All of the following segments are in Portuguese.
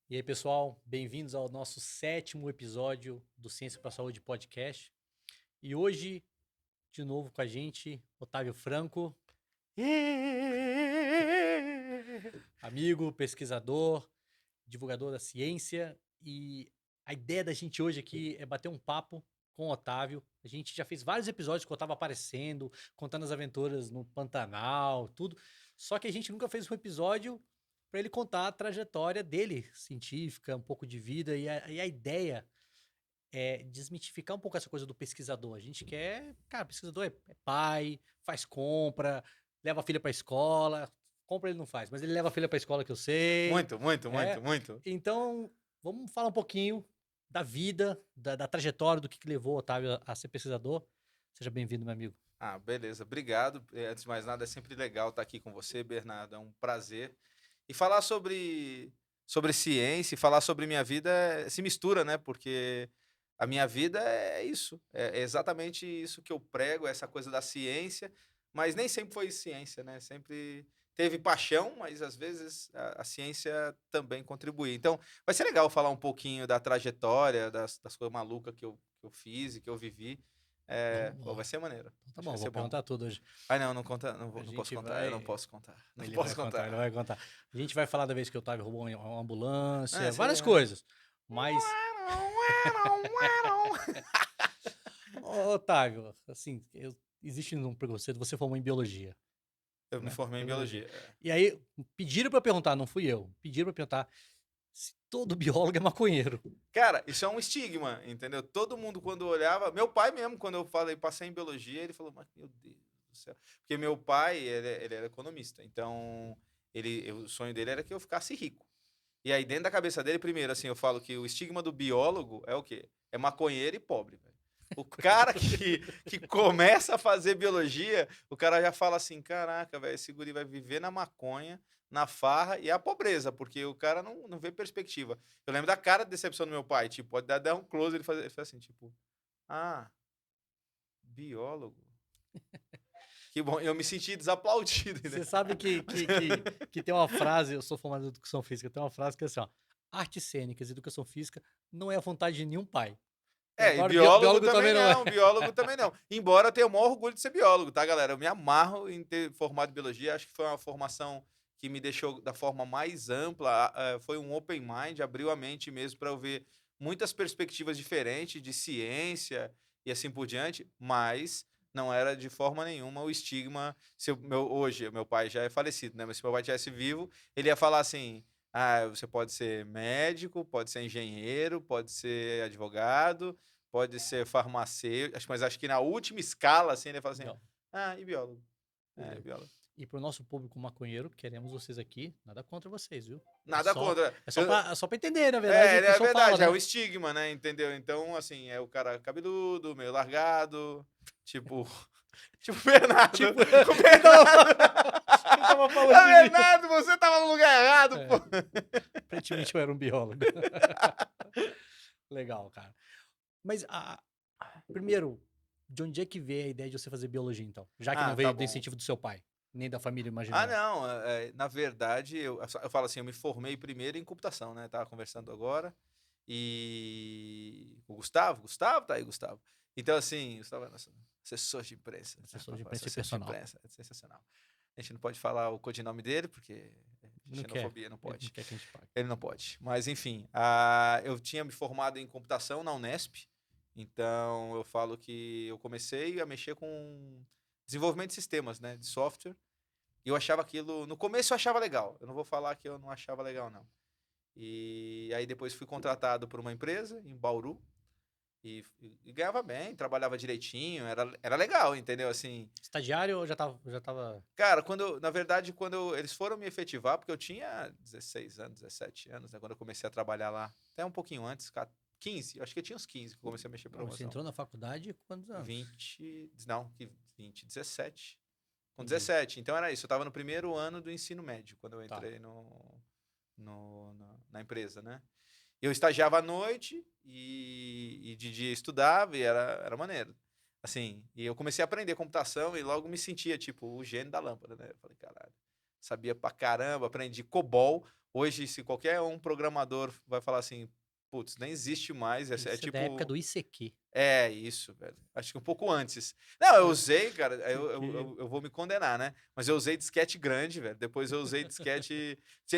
E aí, pessoal, bem-vindos ao nosso 7º episódio do Ciência para a Saúde podcast. E hoje, de novo com a gente, Otávio Franco, amigo, pesquisador, divulgador da ciência. E a ideia da gente hoje aqui é bater um papo com o Otávio. A gente já fez vários episódios que o Otávio aparecendo, contando as aventuras no Pantanal, tudo. Só que a gente nunca fez um episódio para ele contar a trajetória dele, científica, um pouco de vida. E a ideia é desmitificar um pouco essa coisa do pesquisador. A gente quer, cara, pesquisador é pai, faz compra, leva a filha para a escola. Compra ele não faz, mas ele leva a filha para a escola que eu sei. Muito, muito, muito, É. muito. Então, vamos falar um pouquinho da vida, da trajetória, do que levou o Otávio a ser pesquisador. Seja bem-vindo, meu amigo. Ah, beleza. Obrigado. Antes de mais nada, é sempre legal estar aqui com você, Bernardo. É um prazer. E falar sobre ciência, e falar sobre minha vida se mistura, né? Porque a minha vida é isso. É exatamente isso que eu prego, essa coisa da ciência. Mas nem sempre foi ciência, né? Sempre teve paixão, mas às vezes a ciência também contribui. Então, vai ser legal falar um pouquinho da trajetória, das coisas malucas que eu fiz e que eu vivi. Pô, vai ser maneiro. Então tá Acho que bom, vai vou ser bom. perguntar tudo hoje. Ai, não conta, não, A não posso gente contar, eu não vai. posso contar. Não Ele vai posso contar, ele contar. vai contar. A gente vai falar da vez que o Otávio roubou uma ambulância, Isso aí várias é. coisas. Mas, Otávio, assim, existe um preconceito, você formou em biologia, Eu me né? formei em Biologia. biologia. E aí, pediram pra perguntar, não fui eu, pediram pra perguntar se todo biólogo é maconheiro. Cara, isso é um estigma, entendeu? Todo mundo, quando olhava. Meu pai mesmo, quando eu falei, passei em biologia, ele falou, mas meu Deus do céu. Porque meu pai, ele era economista. Então, o sonho dele era que eu ficasse rico. E aí, dentro da cabeça dele, primeiro, assim, eu falo que o estigma do biólogo é o quê? É maconheiro e pobre, velho. O cara que começa a fazer biologia, o cara já fala assim, caraca, velho, esse guri vai viver na maconha, na farra e a pobreza, porque o cara não vê perspectiva. Eu lembro da cara de decepção do meu pai, tipo, pode dar um close, ele faz assim, tipo, ah, biólogo. Que bom, eu me senti desaplaudido, né? Você sabe que tem uma frase, eu sou formado em educação física, tem uma frase que é assim, ó, artes cênicas, educação física, não é a vontade de nenhum pai. Então, E agora, biólogo biólogo também também não é. não, biólogo também não. Embora eu tenha o maior orgulho de ser biólogo, tá, galera? Eu me amarro em ter formado em biologia, acho que foi uma formação que me deixou da forma mais ampla, foi um open mind, abriu a mente mesmo para eu ver muitas perspectivas diferentes de ciência e assim por diante, mas não era de forma nenhuma o estigma. Hoje, meu pai já é falecido, né? Mas se meu pai estivesse vivo, ele ia falar assim: ah, você pode ser médico, pode ser engenheiro, pode ser advogado, pode ser farmacêutico, mas acho que na última escala, assim, ele fala assim, Biólogo. e biólogo. Beleza. Biólogo. E pro nosso público maconheiro, queremos vocês aqui, nada contra vocês, viu? Nada contra. É só pra entender, na verdade, o É pessoal fala, verdade, é né? o estigma, né, entendeu? Então, assim, é o cara cabeludo, meio largado, tipo... Tipo o Bernardo. Tipo, O ele tava, Bernardo. ele tava Ô, falando de mim. Bernardo, você tava no lugar errado, É, pô. aparentemente eu era um biólogo. Legal, cara. Mas, primeiro, de onde é que veio a ideia de você fazer biologia, então? Já que não Tá veio do bom. incentivo do seu pai, nem da família, imagino eu. Não, na verdade, eu falo assim, eu me formei primeiro em computação, né? Tava conversando agora. E o Gustavo tá aí, Gustavo. Então, assim, Gustavo é nosso assessor de imprensa. Assessor de imprensa e Assessor de personal. imprensa, é sensacional. A gente não pode falar o codinome dele, porque é Não quer. xenofobia, não Ele não pode. quer que a gente pague. Ele não pode. Mas, enfim, eu tinha me formado em computação na Unesp. Então, eu falo que eu comecei a mexer com desenvolvimento de sistemas, né? De software. E eu achava aquilo. No começo eu achava legal. Eu não vou falar que eu não achava legal, não. E aí depois fui contratado por uma empresa em Bauru. E ganhava bem, trabalhava direitinho, era legal, entendeu? Assim, Estagiário ou já tava... cara, na verdade, eles foram me efetivar, porque eu tinha 16 anos, 17 anos, né? Quando eu comecei a trabalhar lá, até um pouquinho antes, 15, acho que eu tinha uns 15 que eu comecei a mexer em Você programação. entrou na faculdade com quantos anos? 17. Com Entendi. 17. Então era isso, eu tava no primeiro ano do ensino médio, quando eu Tá. entrei na empresa, né? Eu estagiava à noite e de dia estudava e era maneiro. Assim, e eu comecei a aprender computação e logo me sentia, tipo, o gênio da lâmpada, né? Eu falei, caralho, sabia pra caramba, aprendi COBOL. Hoje, se qualquer um programador vai falar assim, putz, nem existe mais, Isso é tipo... da época do ICQ. É, isso, velho. Acho que um pouco antes. Não, eu É, usei, cara, ICQ. eu vou me condenar, né? Mas eu usei disquete grande, velho. Depois eu usei disquete...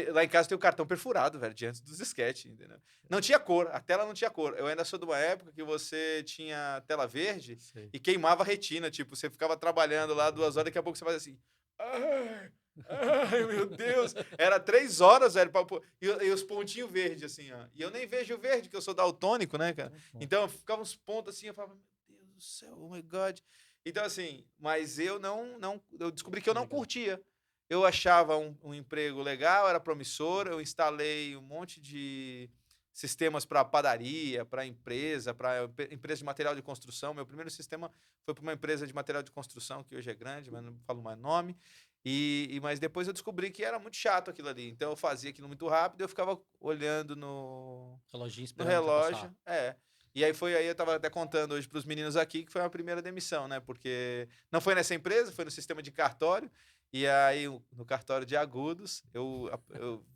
Lá em casa tem o cartão perfurado, velho, diante dos disquetes, entendeu? Não tinha cor, a tela não tinha cor. Eu ainda sou de uma época que você tinha tela verde Sei. e queimava a retina. Tipo, você ficava trabalhando lá 2 horas, daqui a pouco você fazia assim... Ai, ai, meu Deus. Era 3 horas, velho, e os pontinhos verdes, assim, ó. E eu nem vejo o verde, que eu sou daltônico, né, cara? Então, ficava uns pontos assim, eu falava, meu Deus do céu, oh my God. Então, assim, mas eu eu descobri que eu não Legal. curtia. Eu achava um emprego legal, era promissor, eu instalei um monte de sistemas para padaria, para empresa de material de construção. Meu primeiro sistema foi para uma empresa de material de construção, que hoje é grande, mas não falo mais nome. Mas depois eu descobri que era muito chato aquilo ali. Então eu fazia aquilo muito rápido, eu ficava olhando Reloginho no esperando o dia relógio. passar. E aí eu tava até contando hoje para os meninos aqui que foi a primeira demissão, né? Porque não foi nessa empresa, foi no sistema de cartório. E aí, no cartório de Agudos, eu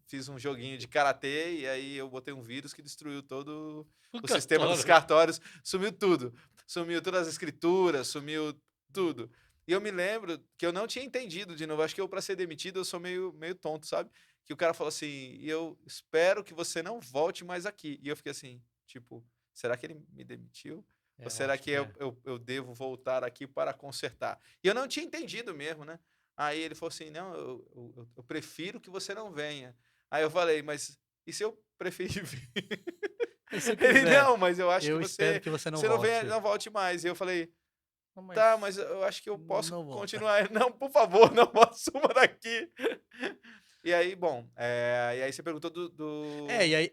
fiz um joguinho de karatê e aí eu botei um vírus que destruiu todo o sistema dos cartórios, sumiu tudo. Sumiu todas as escrituras, sumiu tudo. E eu me lembro que eu não tinha entendido de novo. Acho que eu, para ser demitido, eu sou meio tonto, sabe? Que o cara falou assim, e eu espero que você não volte mais aqui. E eu fiquei assim, tipo, será que ele me demitiu? Ou Eu será acho que que é. eu devo voltar aqui para consertar? E eu não tinha entendido mesmo, né? Aí ele falou assim, não, eu prefiro que você não venha. Aí eu falei, mas e se eu preferir vir? E se eu Ele, quiser, não, mas eu acho que eu espero que você não você não venha, volte. não volte mais. E eu falei, Não, tá, mas mas eu acho que eu posso não volta. continuar. Não, por favor, não assuma daqui. E aí, bom, e aí você perguntou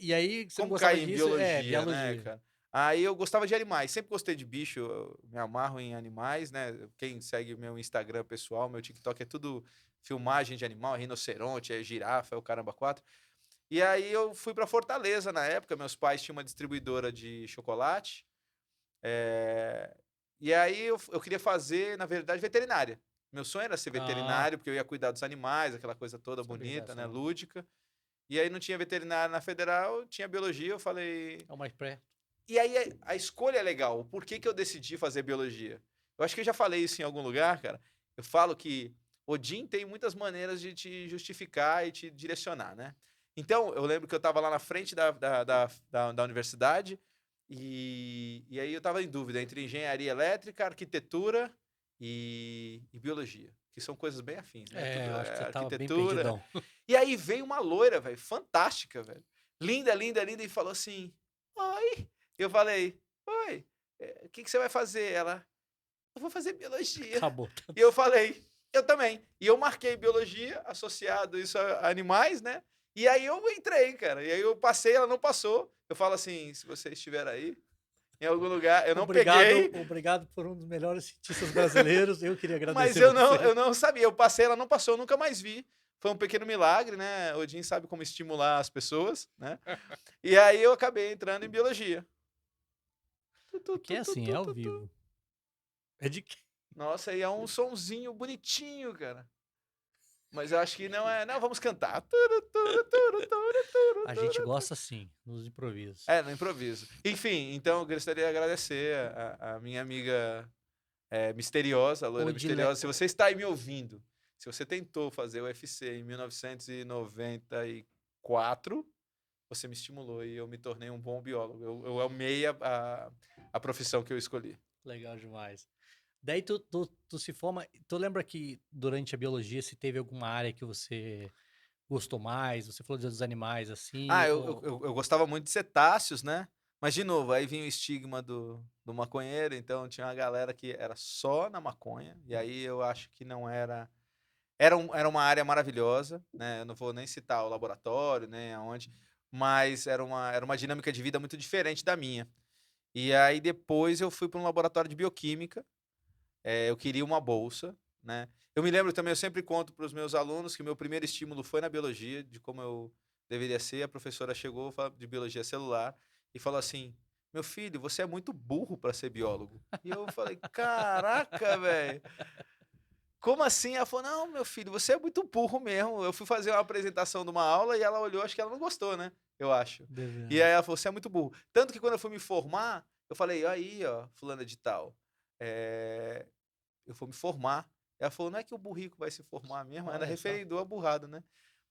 E aí você não como gostava cair em disso? É, biologia, né, biologia. cara? Aí eu gostava de animais, sempre gostei de bicho, eu me amarro em animais, né? Quem segue meu Instagram pessoal, meu TikTok é tudo filmagem de animal, é rinoceronte, é girafa, é o caramba quatro. E aí eu fui para Fortaleza na época, meus pais tinham uma distribuidora de chocolate, é, e aí eu queria fazer, na verdade, veterinária. Meu sonho era ser Ah, veterinário, porque eu ia cuidar dos animais, aquela coisa toda sabia bonita, dessa né, não. lúdica. E aí não tinha veterinária na federal, tinha biologia, eu falei. É o mais pré. E aí a escolha é legal. Por que que eu decidi fazer biologia? Eu acho que eu já falei isso em algum lugar, cara. Eu falo que Odin tem muitas maneiras de te justificar e te direcionar, né? Então, eu lembro que eu estava lá na frente da universidade e aí eu estava em dúvida entre engenharia elétrica, arquitetura e biologia, que são coisas bem afins, né? É, Tudo eu acho que é você tava bem arquitetura. perdidão. E aí veio uma loira, velho, fantástica, velho. Linda, linda, linda, e falou assim: Oi. Eu falei: Oi, o que você vai fazer? Ela: Eu vou fazer biologia. Acabou. E eu falei: Eu também. E eu marquei biologia, associado isso a animais, né? E aí eu entrei, cara. E aí eu passei, ela não passou. Eu falo assim: se você estiver aí, em algum lugar, eu não Obrigado, peguei, obrigado por um dos melhores cientistas brasileiros. Eu queria mas agradecer você. eu não sabia. Eu passei, ela não passou, eu nunca mais vi. Foi um pequeno milagre, né? Odin sabe como estimular as pessoas, né? E aí eu acabei entrando em biologia. Tu, tu, Aqui é tu, tu, assim, é tu, ao tu, tu. vivo. É de quê? Nossa, e é um sonzinho bonitinho, cara. Mas eu acho que não é. Não, vamos cantar. A gente gosta sim, nos improvisos. É, no improviso. Enfim, então eu gostaria de agradecer a minha amiga misteriosa, a loira Odile... misteriosa. Se você está aí me ouvindo, se você tentou fazer o UFC em 1994, você me estimulou e eu me tornei um bom biólogo. Eu amei a profissão que eu escolhi. Legal demais. Daí tu se forma. Tu lembra que durante a biologia se teve alguma área que você gostou mais? Você falou dos animais assim? Ah, eu gostava muito de cetáceos, né? Mas, de novo, aí vinha o estigma do maconheiro, então tinha uma galera que era só na maconha, e aí eu acho que não era. Era uma área maravilhosa, né? Eu não vou nem citar o laboratório, nem aonde, mas era uma dinâmica de vida muito diferente da minha. E aí depois eu fui para um laboratório de bioquímica, eu queria uma bolsa, né? Eu me lembro também, eu sempre conto para os meus alunos que meu primeiro estímulo foi na biologia, de como eu deveria ser. A professora chegou de biologia celular e falou assim: Meu filho, você é muito burro para ser biólogo. E eu falei: Caraca, velho. como assim? Ela falou, não, meu filho, você é muito burro mesmo. Eu fui fazer uma apresentação de uma aula e ela olhou, acho que ela não gostou, né? Eu acho. E Desenhando. aí ela falou, você é muito burro. Tanto que quando eu fui me formar, eu falei, aí, ó, fulana de tal, eu vou me formar. Ela falou, não é que o burrico vai se formar mesmo, ainda Olha só. referendou a burrada, né?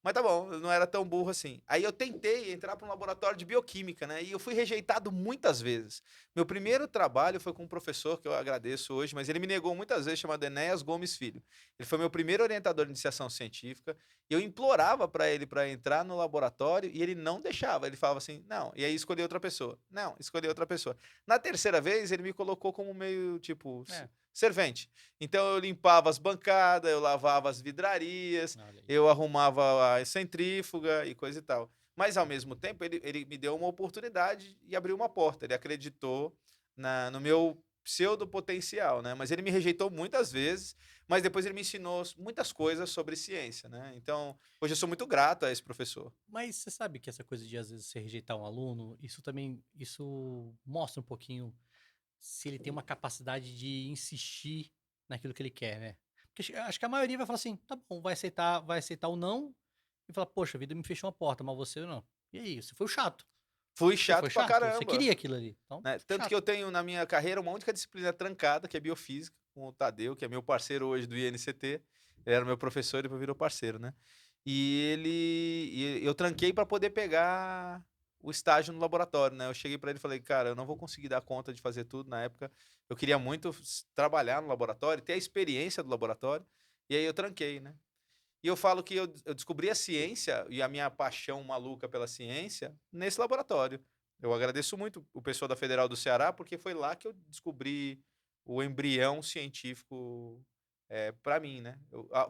Mas tá bom, eu não era tão burro assim. Aí eu tentei entrar para um laboratório de bioquímica, né? E eu fui rejeitado muitas vezes. Meu primeiro trabalho foi com um professor que eu agradeço hoje, mas ele me negou muitas vezes, chamado Enéas Gomes Filho. Ele foi meu primeiro orientador de iniciação científica. E eu implorava para ele para entrar no laboratório e ele não deixava. Ele falava assim, não. E aí escolhi outra pessoa. Não, escolhi outra pessoa. Na terceira vez, ele me colocou como meio, tipo, É, servente. Então eu limpava as bancadas, eu lavava as vidrarias, olha aí. eu arrumava a centrífuga e coisa e tal. Mas ao mesmo tempo ele me deu uma oportunidade e abriu uma porta. Ele acreditou no meu pseudo potencial, né? Mas ele me rejeitou muitas vezes, mas depois ele me ensinou muitas coisas sobre ciência, né? Então hoje eu sou muito grato a esse professor. Mas você sabe que essa coisa de às vezes você rejeitar um aluno, isso também, isso mostra um pouquinho se ele tem uma capacidade de insistir naquilo que ele quer, né? Porque acho que a maioria vai falar assim, tá bom, vai aceitar o não e falar, poxa, a vida me fechou uma porta, mas você não. E aí, você foi o chato. Fui Você foi chato pra chato, você caramba. queria aquilo ali. Então, Né? Tanto que chato. eu tenho na minha carreira uma única disciplina trancada, que é biofísica, com o Tadeu, que é meu parceiro hoje do INCT. Ele era meu professor e depois virou parceiro, né? E eu tranquei para poder pegar o estágio no laboratório, né? Eu cheguei para ele e falei, cara, eu não vou conseguir dar conta de fazer tudo na época. Eu queria muito trabalhar no laboratório, ter a experiência do laboratório. E aí eu tranquei, né? E eu falo que eu descobri a ciência e a minha paixão maluca pela ciência nesse laboratório. Eu agradeço muito o pessoal da Federal do Ceará, porque foi lá que eu descobri o embrião científico para mim, né?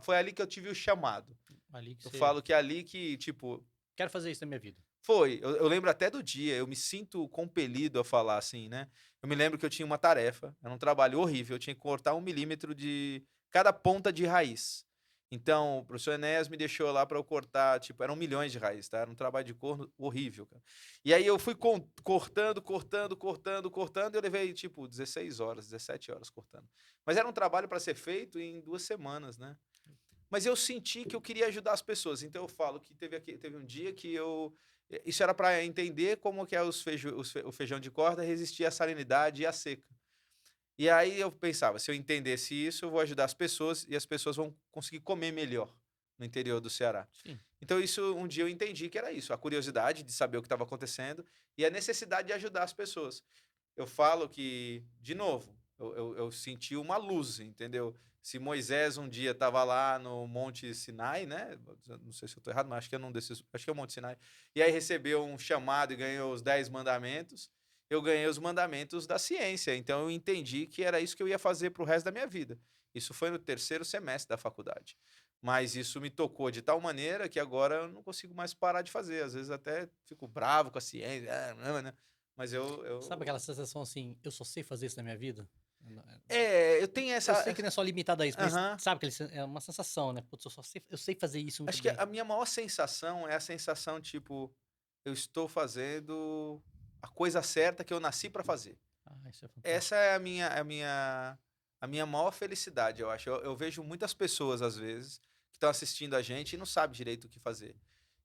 Foi ali que eu tive o chamado. Ali que Eu você. falo que é ali que, tipo, Quero fazer isso na minha vida. foi. Eu lembro até do dia, eu me sinto compelido a falar assim, né? Eu me lembro que eu tinha uma tarefa, era um trabalho horrível, eu tinha que cortar 1 milímetro de cada ponta de raiz. Então, o professor Enéas me deixou lá para eu cortar, tipo, eram milhões de raízes, tá? Era um trabalho de cor horrível, cara. E aí eu fui cortando, cortando, cortando, cortando, e eu levei, tipo, 16 horas, 17 horas cortando. Mas era um trabalho para ser feito em 2 semanas, né? Mas eu senti que eu queria ajudar as pessoas. Então eu falo que teve um dia que isso era para entender como que é o feijão de corda resistir à salinidade e à seca. E aí eu pensava, se eu entendesse isso, eu vou ajudar as pessoas e as pessoas vão conseguir comer melhor no interior do Ceará. Sim. Então isso um dia eu entendi que era isso, a curiosidade de saber o que estava acontecendo e a necessidade de ajudar as pessoas. Eu falo que, de novo, eu senti uma luz, entendeu? Se Moisés um dia estava lá no Monte Sinai, né? Não sei se eu estou errado, mas acho que é num desses, acho que é o Monte Sinai. E aí recebeu um chamado e ganhou os 10 mandamentos. Eu ganhei os mandamentos da ciência. Então eu entendi que era isso que eu ia fazer para o resto da minha vida. Isso foi no terceiro semestre da faculdade. Mas isso me tocou de tal maneira que agora eu não consigo mais parar de fazer. Às vezes até fico bravo com a ciência, né? Mas Sabe aquela sensação assim, eu só sei fazer isso na minha vida? eu tenho Eu essa. sei que não é só limitado a isso, mas Aham. sabe que é uma sensação, né? Putz, eu sei fazer isso muito Acho que bem. a minha maior sensação é a sensação, tipo, eu estou fazendo a coisa certa que eu nasci para fazer. Ah, isso é Essa fantástico. é a minha maior felicidade, eu acho. Eu vejo muitas pessoas, às vezes, que estão assistindo a gente e não sabem direito o que fazer.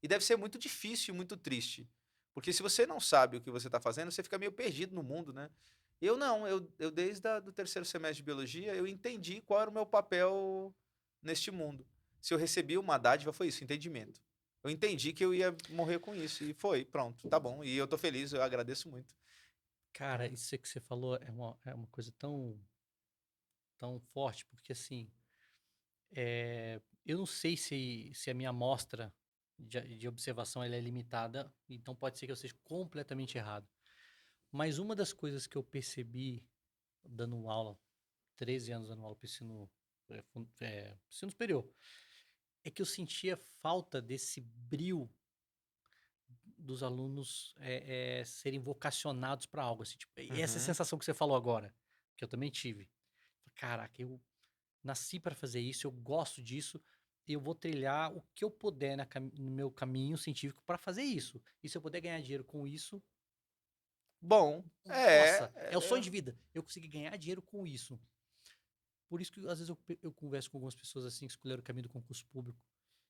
E deve ser muito difícil e muito triste. Porque se você não sabe o que você está fazendo, você fica meio perdido no mundo, né? Eu não, eu desde o terceiro semestre de biologia, eu entendi qual era o meu papel neste mundo. Se eu recebi uma dádiva, foi isso, entendimento. Eu entendi que eu ia morrer com isso, e foi, pronto, tá bom. E eu tô feliz, eu agradeço muito. Cara, isso que você falou é uma coisa tão, tão forte, porque assim, eu não sei se a minha amostra de observação ela é limitada, então pode ser que eu seja completamente errado. Mas uma das coisas que eu percebi dando aula, 13 anos dando aula para ensino superior, é que eu sentia falta desse brio dos alunos serem vocacionados para algo, assim, tipo, e essa Uhum. sensação que você falou agora, que eu também tive. Caraca, eu nasci para fazer isso, eu gosto disso, eu vou trilhar o que eu puder no meu caminho científico para fazer isso. E se eu puder ganhar dinheiro com isso, Bom, nossa, é o sonho de vida. Eu consegui ganhar dinheiro com isso. Por isso que às vezes eu converso com algumas pessoas assim que escolheram o caminho do concurso público.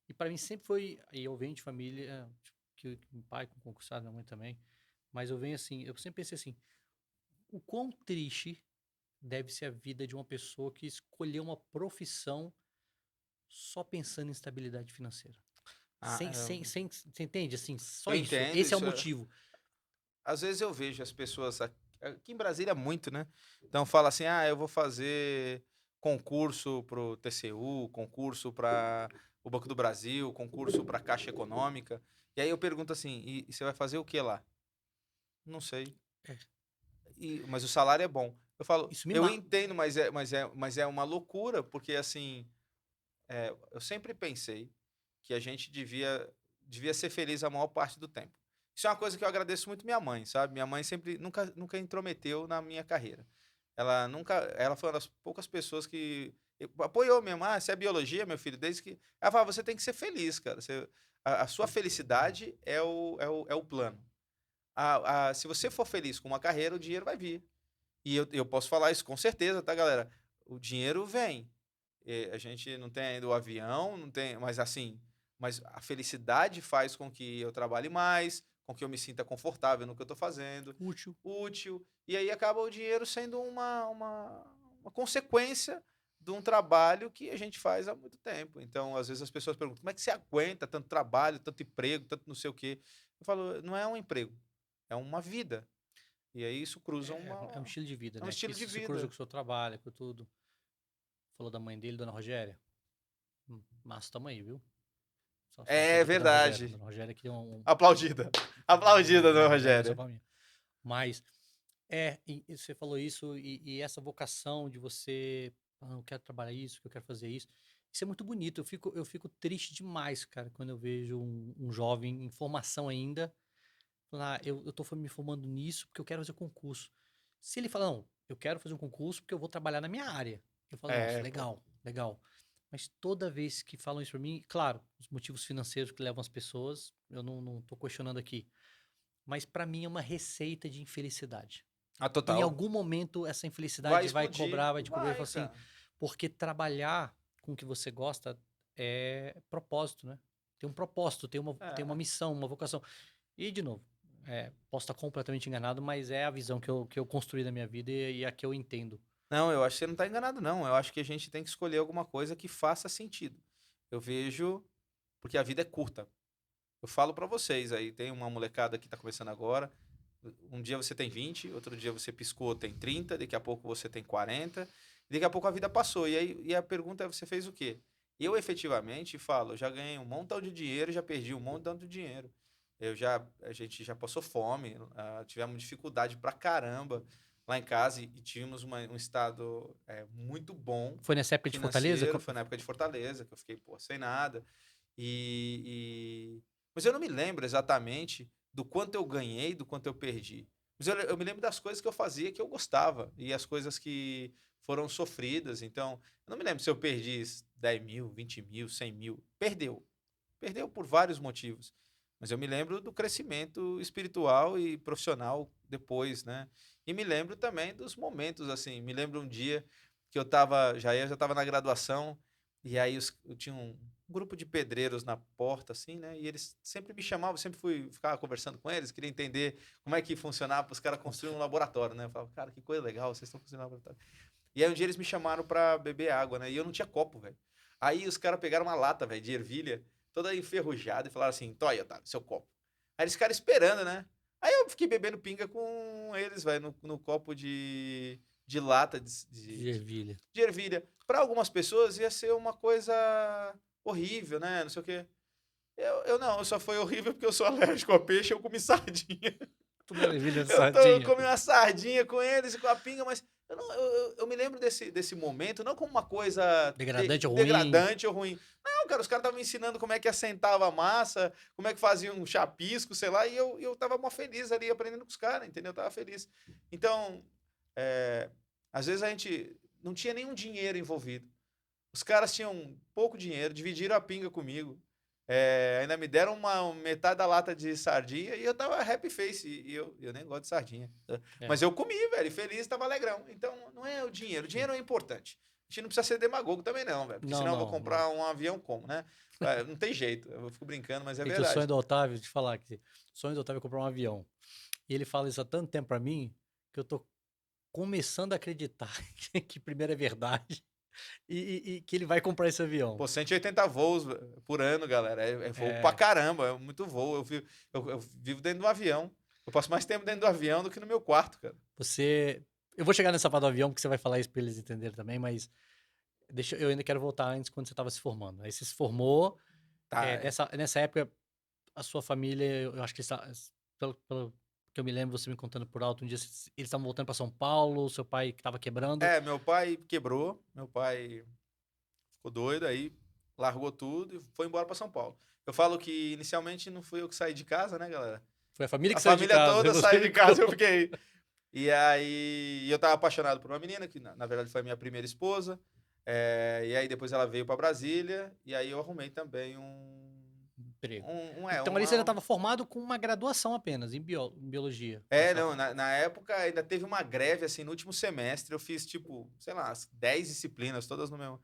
E para mim sempre foi, e eu venho de família, tipo, que meu pai com concursado, minha mãe também, mas eu venho assim, eu sempre pensei assim, o quão triste deve ser a vida de uma pessoa que escolheu uma profissão só pensando em estabilidade financeira. Ah, Você entende? Assim, só eu isso. entendo Esse é o isso. motivo. Às vezes eu vejo as pessoas aqui em Brasília muito, né? Então fala assim: "Ah, eu vou fazer concurso pro TCU, concurso para o Banco do Brasil, concurso para Caixa Econômica". E aí eu pergunto assim: "E você vai fazer o que lá?". "Não sei". É, Mas o salário é bom. Eu falo: isso me "Eu mata. entendo, mas é uma loucura, porque assim, eu sempre pensei que a gente devia ser feliz a maior parte do tempo. Isso é uma coisa que eu agradeço muito minha mãe, sabe? Minha mãe sempre nunca intrometeu na minha carreira. Ela foi uma das poucas pessoas que apoiou mesmo. Ah, se é biologia, meu filho, desde que ela fala, você tem que ser feliz, cara. A sua felicidade é o plano. Se você for feliz com uma carreira, o dinheiro vai vir. E eu posso falar isso com certeza, tá, galera? O dinheiro vem. A gente não tem ainda o avião, não tem, mas assim, mas a felicidade faz com que eu trabalhe mais, com que eu me sinta confortável no que eu estou fazendo, Útil. útil, e aí acaba o dinheiro sendo uma consequência de um trabalho que a gente faz há muito tempo. Então, às vezes as pessoas perguntam, como é que você aguenta tanto trabalho, tanto emprego, tanto não sei o quê? Eu falo, não é um emprego, é uma vida. E aí isso cruza É um estilo de vida, é um né? Que estilo de isso se cruza vida. com o seu trabalho, com tudo. Falou da mãe dele, Dona Rogéria. Massa tamanho, viu? Só uma É dica da Dona Rogéria. verdade. Dona Rogéria que deu Aplaudida. Aplaudida, dona Dona Rogéria é só Rogéria. pra mim. Mas, e você falou isso, e essa vocação de você, eu quero trabalhar isso, que eu quero fazer isso. Isso é muito bonito. Eu fico triste demais, cara, quando eu vejo um jovem em formação ainda, falar, eu tô me formando nisso porque eu quero fazer concurso. Se ele fala, não, eu quero fazer um concurso porque eu vou trabalhar na minha área. Eu falo, nossa, É, pô. legal, legal. Mas toda vez que falam isso pra mim, claro, os motivos financeiros que levam as pessoas, eu não tô questionando aqui. Mas pra mim é uma receita de infelicidade. Ah, Em total. algum momento essa Vai infelicidade vai explodir. cobrar, vai te cobrar. Eu falo Vai, assim, cara. porque trabalhar com o que você gosta é propósito, né? Tem um propósito, tem uma É. missão, uma vocação. E, de novo, posso estar completamente enganado, mas é a visão que eu construí da minha vida e a que eu entendo. Não, eu acho que você não tá enganado, não. Eu acho que a gente tem que escolher alguma coisa que faça sentido. Eu vejo, porque a vida é curta. Eu falo pra vocês aí, tem uma molecada que tá começando agora. Um dia você tem 20, outro dia você piscou, tem 30, daqui a pouco você tem 40, e daqui a pouco a vida passou. E aí a pergunta é, você fez o quê? Eu efetivamente falo, eu já ganhei um montão de dinheiro, já perdi um montão de dinheiro. A gente já passou fome, tivemos dificuldade pra caramba lá em casa e tínhamos um estado muito bom Foi nessa época de Fortaleza? financeiro. Foi na época de Fortaleza que eu fiquei, pô, sem nada. Mas eu não me lembro exatamente do quanto eu ganhei, do quanto eu perdi. Mas eu me lembro das coisas que eu fazia que eu gostava e as coisas que foram sofridas. Então, eu não me lembro se eu perdi 10 mil, 20 mil, 100 mil. Perdeu. Perdeu por vários motivos. Mas eu me lembro do crescimento espiritual e profissional depois, né? E me lembro também dos momentos, assim. Me lembro um dia que eu já estava na graduação, e aí eu tinha um grupo de pedreiros na porta, assim, né? E eles sempre me chamavam, ficava conversando com eles, queria entender como é que funcionava para os caras construírem um laboratório, né? Eu falava, cara, que coisa legal, vocês estão construindo um laboratório. E aí um dia eles me chamaram para beber água, né? E eu não tinha copo, velho. Aí os caras pegaram uma lata, velho, de ervilha, toda enferrujada, e falaram assim, Toia, tá, seu copo. Aí eles ficaram esperando, né? Aí eu fiquei bebendo pinga com eles, velho, no copo de lata De ervilha. de ervilha. Para algumas pessoas ia ser uma coisa horrível, né? Não sei o quê. Eu não, só foi horrível porque eu sou alérgico a peixe, eu comi sardinha. Tomando ervilha de Eu sardinha. comi uma sardinha com eles e com a pinga, mas eu me lembro desse momento, não como uma coisa Degradante ou ruim. degradante ou ruim. Não, cara, os caras estavam me ensinando como é que assentava a massa, como é que fazia um chapisco, sei lá, e eu tava mó feliz ali aprendendo com os caras, entendeu? Eu tava feliz. Então, é, às vezes a gente não tinha nenhum dinheiro envolvido. Os caras tinham pouco dinheiro, dividiram a pinga comigo. Ainda me deram uma metade da lata de sardinha e eu tava happy face. E eu nem gosto de sardinha. É, Mas eu comi, velho, feliz, tava alegrão. Então, não é o dinheiro. O sim. dinheiro é importante. gente não precisa ser demagogo também não, velho. Porque Não, senão eu vou não, comprar um avião como, né? Não tem jeito. Eu fico brincando, mas é é que o sonho verdade. do Otávio, te falar que o sonho do Otávio é comprar um avião. E ele fala isso há tanto tempo pra mim que eu tô começando a acreditar que primeiro é verdade e que ele vai comprar esse avião. Pô, 180 voos por ano, galera. É voo pra É, caramba, é muito voo. Eu vivo dentro do avião. Eu passo mais tempo dentro do avião do que no meu quarto, cara. você. Eu vou chegar nessa parte do avião, porque você vai falar isso pra eles entenderem também, mas eu ainda quero voltar antes quando você estava se formando. Aí você se formou, Tá, é. nessa época, a sua família, eu acho que pelo que eu me lembro, você me contando por alto, um dia eles estavam voltando para São Paulo, seu pai que estava quebrando. É, meu pai quebrou, meu pai ficou doido, aí largou tudo e foi embora pra São Paulo. Eu falo que inicialmente não fui eu que saí de casa, né, galera? Foi a família A que saiu de família casa, e toda você saiu de ficou. casa e eu fiquei. E aí eu tava apaixonado por uma menina, que na verdade foi a minha primeira esposa. E aí depois ela veio pra Brasília, e aí eu arrumei também Emprego. um, um, é, Então ali você ainda uma, estava formado com uma graduação apenas em biologia. não, na época ainda teve uma greve, assim, no último semestre, eu fiz, tipo, sei lá, 10 disciplinas, todas no mesmo.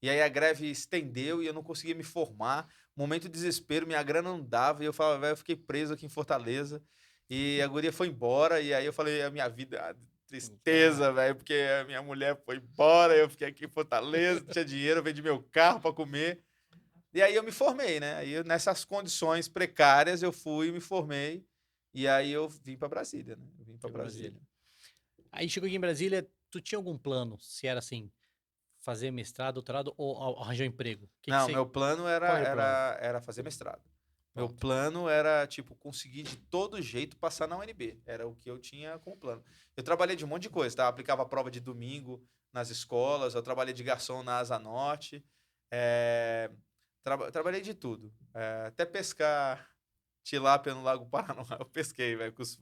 E aí a greve estendeu e eu não conseguia me formar. Momento de desespero, minha grana não dava, e eu falava, velho, eu fiquei preso aqui em Fortaleza. E a guria foi embora, e aí eu falei, a minha vida, tristeza, velho, porque a minha mulher foi embora, eu fiquei aqui em Fortaleza, não tinha dinheiro, eu vendi meu carro para comer. E aí eu me formei, né? Aí nessas condições precárias eu fui, me formei. E aí eu vim para Brasília, né? Eu vim para Foi pra Brasília. Brasília. Aí chegou aqui em Brasília, tu tinha algum plano? Se era assim, fazer mestrado, doutorado ou arranjar um emprego? Não, meu plano Qual era o plano? era fazer mestrado. Meu Pronto. plano era, tipo, conseguir de todo jeito passar na UNB. Era o que eu tinha como plano. Eu trabalhei de um monte de coisa, tá? Eu aplicava prova de domingo nas escolas, eu trabalhei de garçom na Asa Norte. É, trabalhei de tudo. Até pescar tilápia no Lago Paranoá. Eu pesquei, velho, com os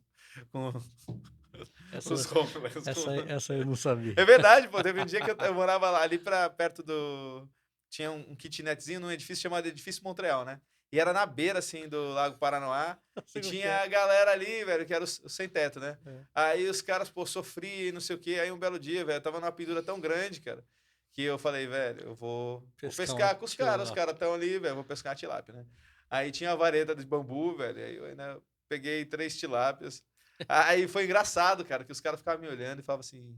Essa, homeless. essa eu não sabia. É verdade, pô. Teve um dia que eu morava lá, ali perto do. Tinha um kitnetzinho num edifício chamado Edifício Montreal, né? E era na beira, assim, do Lago Paranoá. Não E sei como que tinha é. a galera ali, velho, que era os sem teto, né? É. Aí os caras, pô, sofriam e não sei o quê. Aí um belo dia, velho, eu tava numa pendura tão grande, cara, que eu falei, velho, eu vou Pescar uma pescar com os caras. Os caras tilápia. estão ali, velho, eu vou pescar a tilápia, né? Aí tinha a vareta de bambu, velho. Aí eu ainda peguei 3 tilápias. Aí foi engraçado, cara, que os caras ficavam me olhando e falavam assim.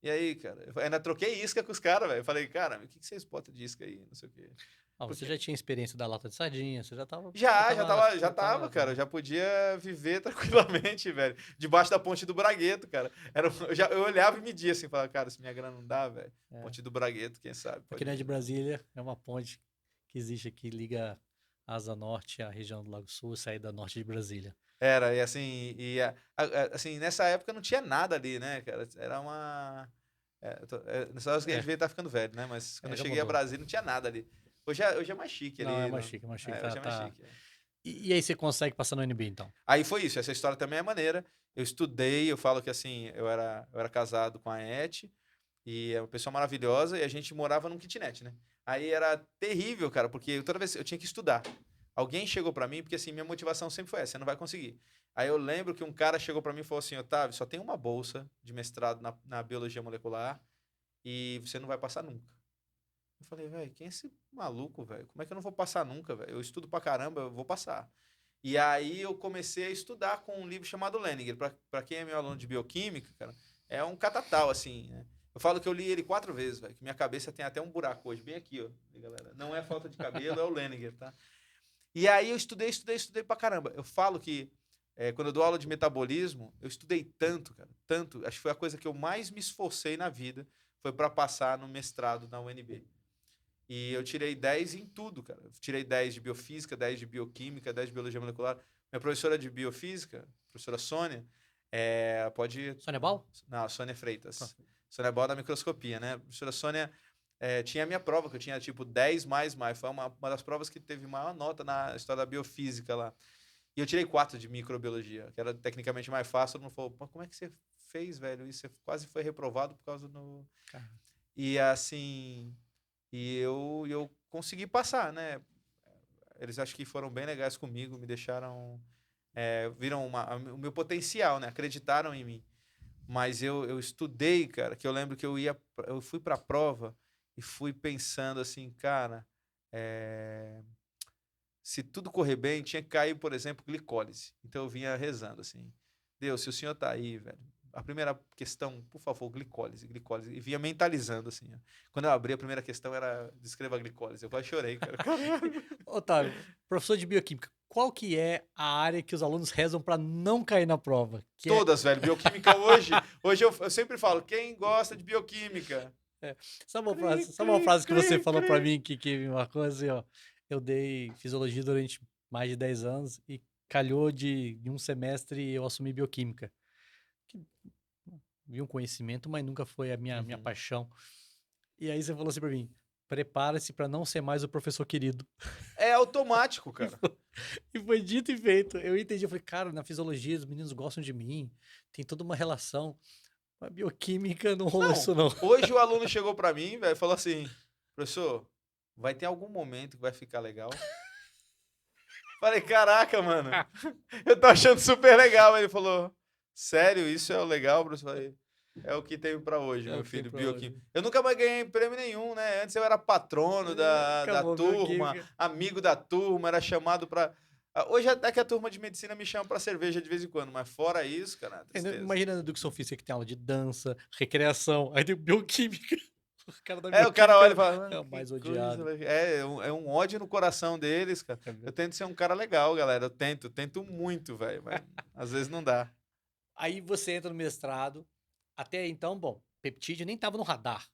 E aí, cara, eu ainda troquei isca com os caras, velho. Falei, cara, o que vocês botam de isca aí? Não sei o quê. Ah, você Porque já tinha experiência da lata de sardinha, você já tava, cara. Eu já podia viver tranquilamente, velho. Debaixo da ponte do Bragueto, cara. Eu olhava e media assim, falava, cara, se minha grana não dá, velho. É. Ponte do Bragueto, quem sabe? Aqui Pode não é de vir. Brasília, é uma ponte que existe aqui, liga a Asa Norte à região do Lago Sul, saída norte de Brasília. Era, e assim, assim, nessa época não tinha nada ali, né, cara? Era uma. Nessa hora que a gente veio tá ficando velho, né? Mas quando eu Já cheguei a mudou. Brasília não tinha nada ali. Hoje é mais chique Não, é ali. mais chique, é mais chique. Hoje é mais chique. E aí você consegue passar no NB, então? Aí foi isso, essa história também é maneira. Eu estudei, eu falo que assim, eu era casado com a Et, e é uma pessoa maravilhosa, e a gente morava num kitnet, né? Aí era terrível, cara, porque toda vez eu tinha que estudar. Alguém chegou pra mim, porque assim, minha motivação sempre foi essa, você não vai conseguir. Aí eu lembro que um cara chegou pra mim e falou assim, Otávio, só tem uma bolsa de mestrado na biologia molecular, e você não vai passar nunca. Eu falei, velho, quem é esse maluco, velho? Como é que eu não vou passar nunca, velho? Eu estudo pra caramba, eu vou passar. E aí eu comecei a estudar com um livro chamado Leninger. Para quem é meu aluno de bioquímica, cara, é um catatal, assim, né? Eu falo que eu li ele 4 vezes, velho. Que minha cabeça tem até um buraco hoje, bem aqui, ó, galera. Não é falta de cabelo, é o Leninger, tá? E aí eu estudei pra caramba. Eu falo que quando eu dou aula de metabolismo, eu estudei tanto, cara, tanto. Acho que foi a coisa que eu mais me esforcei na vida, foi para passar no mestrado na UNB. E eu tirei 10 em tudo, cara. Eu tirei 10 de biofísica, 10 de bioquímica, 10 de biologia molecular. Minha professora de biofísica, professora Sônia, pode. Sônia Bal? Não, Sônia Freitas. Sônia Bal da microscopia, né? A professora Sônia tinha a minha prova, que eu tinha tipo 10 mais. Foi uma das provas que teve maior nota na história da biofísica lá. E eu tirei 4 de microbiologia, que era tecnicamente mais fácil. Todo mundo falou, mas como é que você fez, velho? Isso você quase foi reprovado por causa do. E assim. E eu consegui passar, né? Eles acho que foram bem legais comigo, me deixaram. Viram o meu potencial, né? Acreditaram em mim. Mas eu estudei, cara, que eu lembro que eu fui pra prova e fui pensando assim, cara, se tudo correr bem, tinha que cair, por exemplo, glicólise. Então eu vinha rezando assim, Deus, se o senhor tá aí, velho, a primeira questão, por favor, glicólise, glicólise. E vinha mentalizando assim, ó. Quando eu abri, a primeira questão era descreva a glicólise. Eu quase chorei, cara. Otávio, professor de bioquímica, qual que é a área que os alunos rezam para não cair na prova? Que é, Todas, velho. Bioquímica hoje eu sempre falo, quem gosta de bioquímica? sabe uma frase que você falou para mim que me marcou assim, ó. Eu dei fisiologia durante mais de 10 anos e calhou de um semestre eu assumi bioquímica. Que vi um conhecimento, mas nunca foi a minha Uhum. paixão. E aí você falou assim para mim: prepare-se para não ser mais o professor querido. É automático, E cara. foi, e foi dito e feito. Eu entendi. Eu falei, cara, na fisiologia os meninos gostam de mim, tem toda uma relação. A bioquímica não rolou Não, isso, não. hoje o aluno chegou pra mim, velho, e falou assim, professor, vai ter algum momento que vai ficar legal? Falei, caraca, mano, eu tô achando super legal. Ele falou, sério, isso é o legal, professor? Falei, é o que tem pra hoje, É o meu que tem filho, pra hoje. bioquímica. Eu nunca mais ganhei prêmio nenhum, né? Antes eu era patrono da Acabou a turma, bioquímica. amigo da turma, era chamado pra... Hoje até que a turma de medicina me chama pra cerveja de vez em quando, mas fora isso, cara, tristeza. Imagina na educação física que tem aula de dança, recreação, aí tem bioquímica. O cara da É, o cara olha bioquímica e fala, é "Ah, o que mais coisa. odiado. Velho." É um ódio no coração deles, cara. É Eu mesmo. tento ser um cara legal, galera. Eu tento muito, velho. Mas às vezes não dá. Aí você entra no mestrado. Até então, bom, peptídeo nem tava no radar.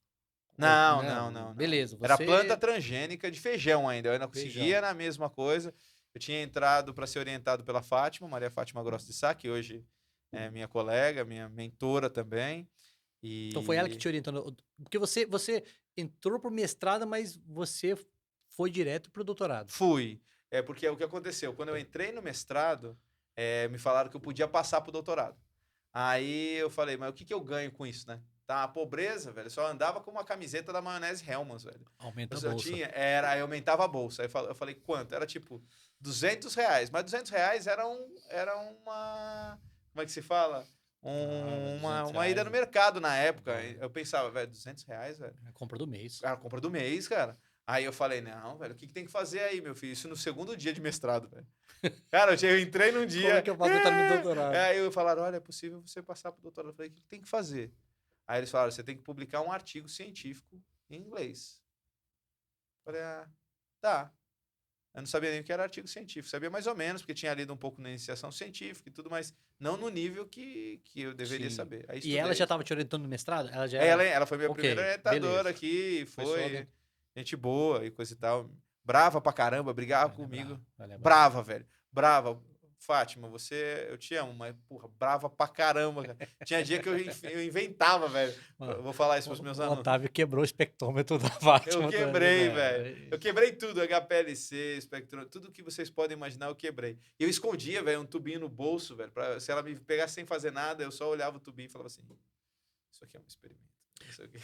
Não, Né? não, não, não. Beleza, Era planta você. transgênica de feijão ainda. Eu ainda Feijão. conseguia na mesma coisa. Eu tinha entrado para ser orientado pela Fátima, Maria Fátima Grosso de Sá, que hoje é minha colega, minha mentora também. Então foi ela que E te orientou. Porque você entrou pro mestrado, mas você foi direto pro doutorado. fui. É porque o que aconteceu? Quando eu entrei no mestrado, me falaram que eu podia passar pro doutorado. Aí eu falei, mas o que que eu ganho com isso, né? Tá, a pobreza, velho. Eu só andava com uma camiseta da maionese Hellmann's, velho. Eu Aumenta a só bolsa. tinha, aí aumentava a bolsa. Aí eu falei, quanto? Era tipo R$ 200. Mas R$ 200 era uma. Como é que se fala? Ah, mas Uma ida no R$ 200. mercado na época. É, Eu pensava, velho, R$ 200, velho. é a compra do mês. A compra do mês, cara. Aí eu falei, não, velho, o que tem que fazer aí, meu filho? Isso no segundo dia de mestrado, velho. Cara, eu entrei num Como é dia. que eu faço doutorado no doutorado? Aí eu falaram, olha, é possível você passar pro doutorado. Eu falei, o que tem que fazer? Aí eles falaram, você tem que publicar um artigo científico em inglês. Eu falei, tá. Eu não sabia nem o que era artigo científico. Sabia mais ou menos, porque tinha lido um pouco na iniciação científica e tudo, mas não no nível que eu deveria Sim. saber. Aí E ela já estudei. estava te orientando no mestrado? Ela já Ela, era. ela foi minha primeira Ok, orientadora beleza. aqui, Foi só do. foi gente boa e coisa e tal. Brava pra caramba, brigava Ela é comigo. brava. Ela é brava. Brava, velho. Brava. Fátima, eu te amo, mas, porra, brava pra caramba, cara. Tinha dia que eu inventava, velho. Mano, Eu vou falar isso pros meus o alunos. Otávio quebrou o espectrômetro da Eu Fátima. quebrei, velho. Eu quebrei tudo, HPLC, espectro, tudo que vocês podem imaginar, eu quebrei. E eu escondia, velho, um tubinho no bolso, velho, se ela me pegasse sem fazer nada, eu só olhava o tubinho e falava assim: Isso aqui é um experimento. Não sei o quê.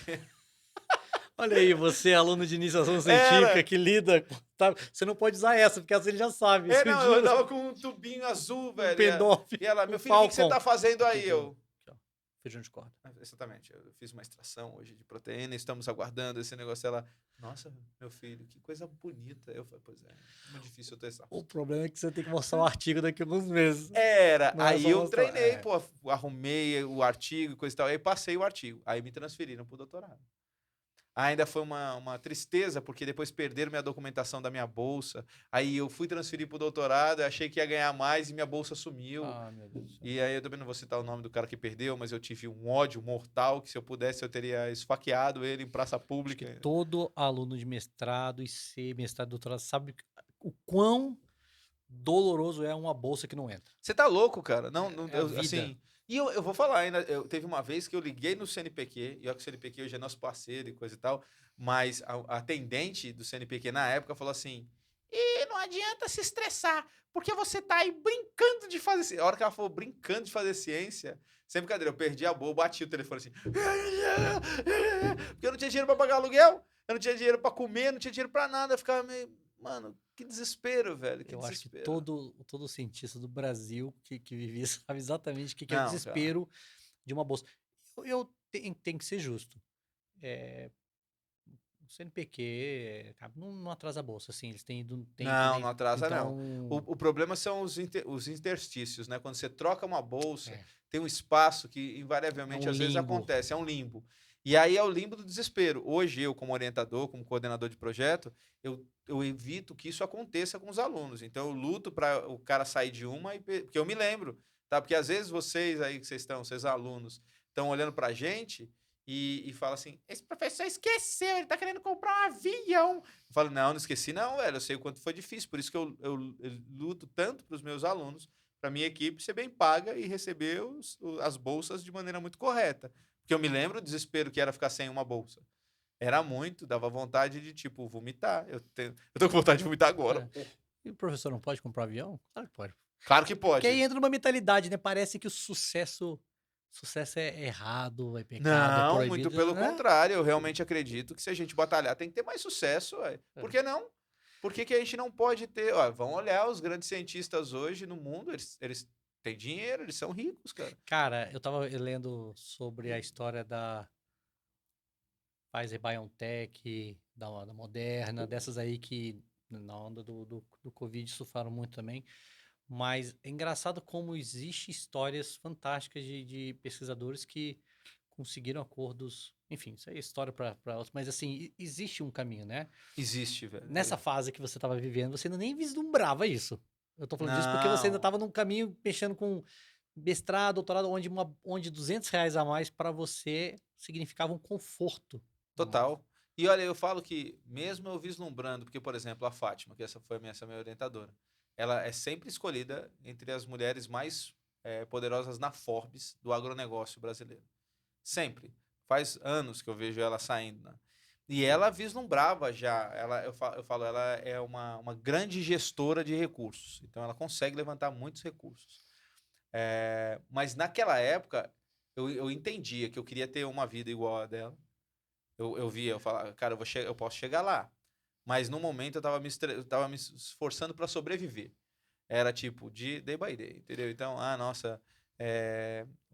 Olha aí, você, aluno de iniciação científica Era! que lida com. Tá? Você não pode usar essa, porque às vezes ele já sabe. Se um Não, eu dia andava com um tubinho azul, um velho. P9, E ela, um meu filho, o que você Falcon. tá fazendo aí? Aqui, Eu. ó, feijão de corda. Exatamente, eu fiz uma extração hoje de proteína, estamos aguardando esse negócio. Ela, nossa, meu filho, que coisa bonita. Eu falei, pois é muito difícil eu ter essa. O problema é que você tem que mostrar o artigo daqui a alguns meses. Era, Não é aí só eu mostrar. treinei, pô, arrumei o artigo e coisa e tal, aí passei o artigo, aí me transferiram pro doutorado. Ainda foi uma tristeza, porque depois perderam minha documentação da minha bolsa, aí eu fui transferir pro doutorado, achei que ia ganhar mais e minha bolsa sumiu. Ah, meu Deus do céu. E aí eu também não vou citar o nome do cara que perdeu, mas eu tive um ódio mortal, que se eu pudesse eu teria esfaqueado ele em praça Acho pública. que todo aluno de mestrado e mestrado e doutorado sabe o quão doloroso é uma bolsa que não entra. Você tá louco, cara? Não, É a vida. assim. E eu vou falar ainda, teve uma vez que eu liguei no CNPq, e olha que o CNPq hoje é nosso parceiro e coisa e tal, mas a atendente do CNPq na época falou assim: e não adianta se estressar, porque você tá aí brincando de fazer ciência. A hora que ela falou brincando de fazer ciência, sem brincadeira, eu perdi a boa, eu bati o telefone assim. Porque eu não tinha dinheiro pra pagar aluguel, eu não tinha dinheiro pra comer, não tinha dinheiro pra nada. Eu ficava meio. Mano, que desespero, velho. Que Eu acho que desespero. todo cientista do Brasil que vive isso sabe exatamente o que é o Não, cara. desespero de uma bolsa. Tem que ser justo. É, o CNPq não atrasa a bolsa, assim, eles têm ido, Não atrasa, não. então, O problema são os interstícios, né? Quando você troca uma bolsa, é, tem um espaço que é invariavelmente um às vezes limbo. acontece, é um limbo. E aí é o limbo do desespero. Hoje, eu, como orientador, como coordenador de projeto, eu evito que isso aconteça com os alunos. Então, eu luto para o cara sair de uma, porque eu me lembro, tá? Porque às vezes vocês aí que vocês alunos, estão olhando para a gente e falam assim: esse professor esqueceu, ele está querendo comprar um avião. Eu falo, não esqueci não, velho. Eu sei o quanto foi difícil. Por isso que eu luto tanto para os meus alunos, para minha equipe ser bem paga e receber as bolsas de maneira muito correta. Porque eu me lembro o desespero que era ficar sem uma bolsa. Era muito, dava vontade de, tipo, vomitar. Eu tô com vontade de vomitar agora, É. pô. E o professor não pode comprar avião? Claro que pode. Claro que Porque aí pode. entra numa mentalidade, né? Parece que o sucesso é errado, é pecado, é Não, muito proibido, pelo né? contrário. Eu realmente acredito que se a gente batalhar, tem que ter mais sucesso, ué. É. Por que não? Por que que a gente não pode ter? Ó, vão olhar os grandes cientistas hoje no mundo, eles têm dinheiro, eles são ricos, cara. Cara, eu tava lendo sobre a história da Pfizer-BioNTech, da Moderna, dessas aí que na onda do Covid surfaram muito também. Mas é engraçado como existe histórias fantásticas de pesquisadores que conseguiram acordos. Enfim, isso aí é história para outros. Mas assim, existe um caminho, né? Existe, velho. Nessa fase que você estava vivendo, você ainda nem vislumbrava isso. Eu tô falando disso porque você ainda Não, estava num caminho mexendo com mestrado, doutorado, onde R$ 200 a mais para você significava um conforto a mais. total. E olha, eu falo que mesmo eu vislumbrando, porque, por exemplo, a Fátima, que essa foi essa minha orientadora, ela é sempre escolhida entre as mulheres mais poderosas na Forbes do agronegócio brasileiro. Sempre. Faz anos que eu vejo ela saindo, né? E ela vislumbrava já. Eu falo, ela é uma grande gestora de recursos. Então, ela consegue levantar muitos recursos. Mas naquela época, eu entendia que eu queria ter uma vida igual a dela. Eu via, eu falava, cara, eu posso chegar lá. Mas no momento eu tava me esforçando para sobreviver. Era tipo de day by day, entendeu? Então, nossa,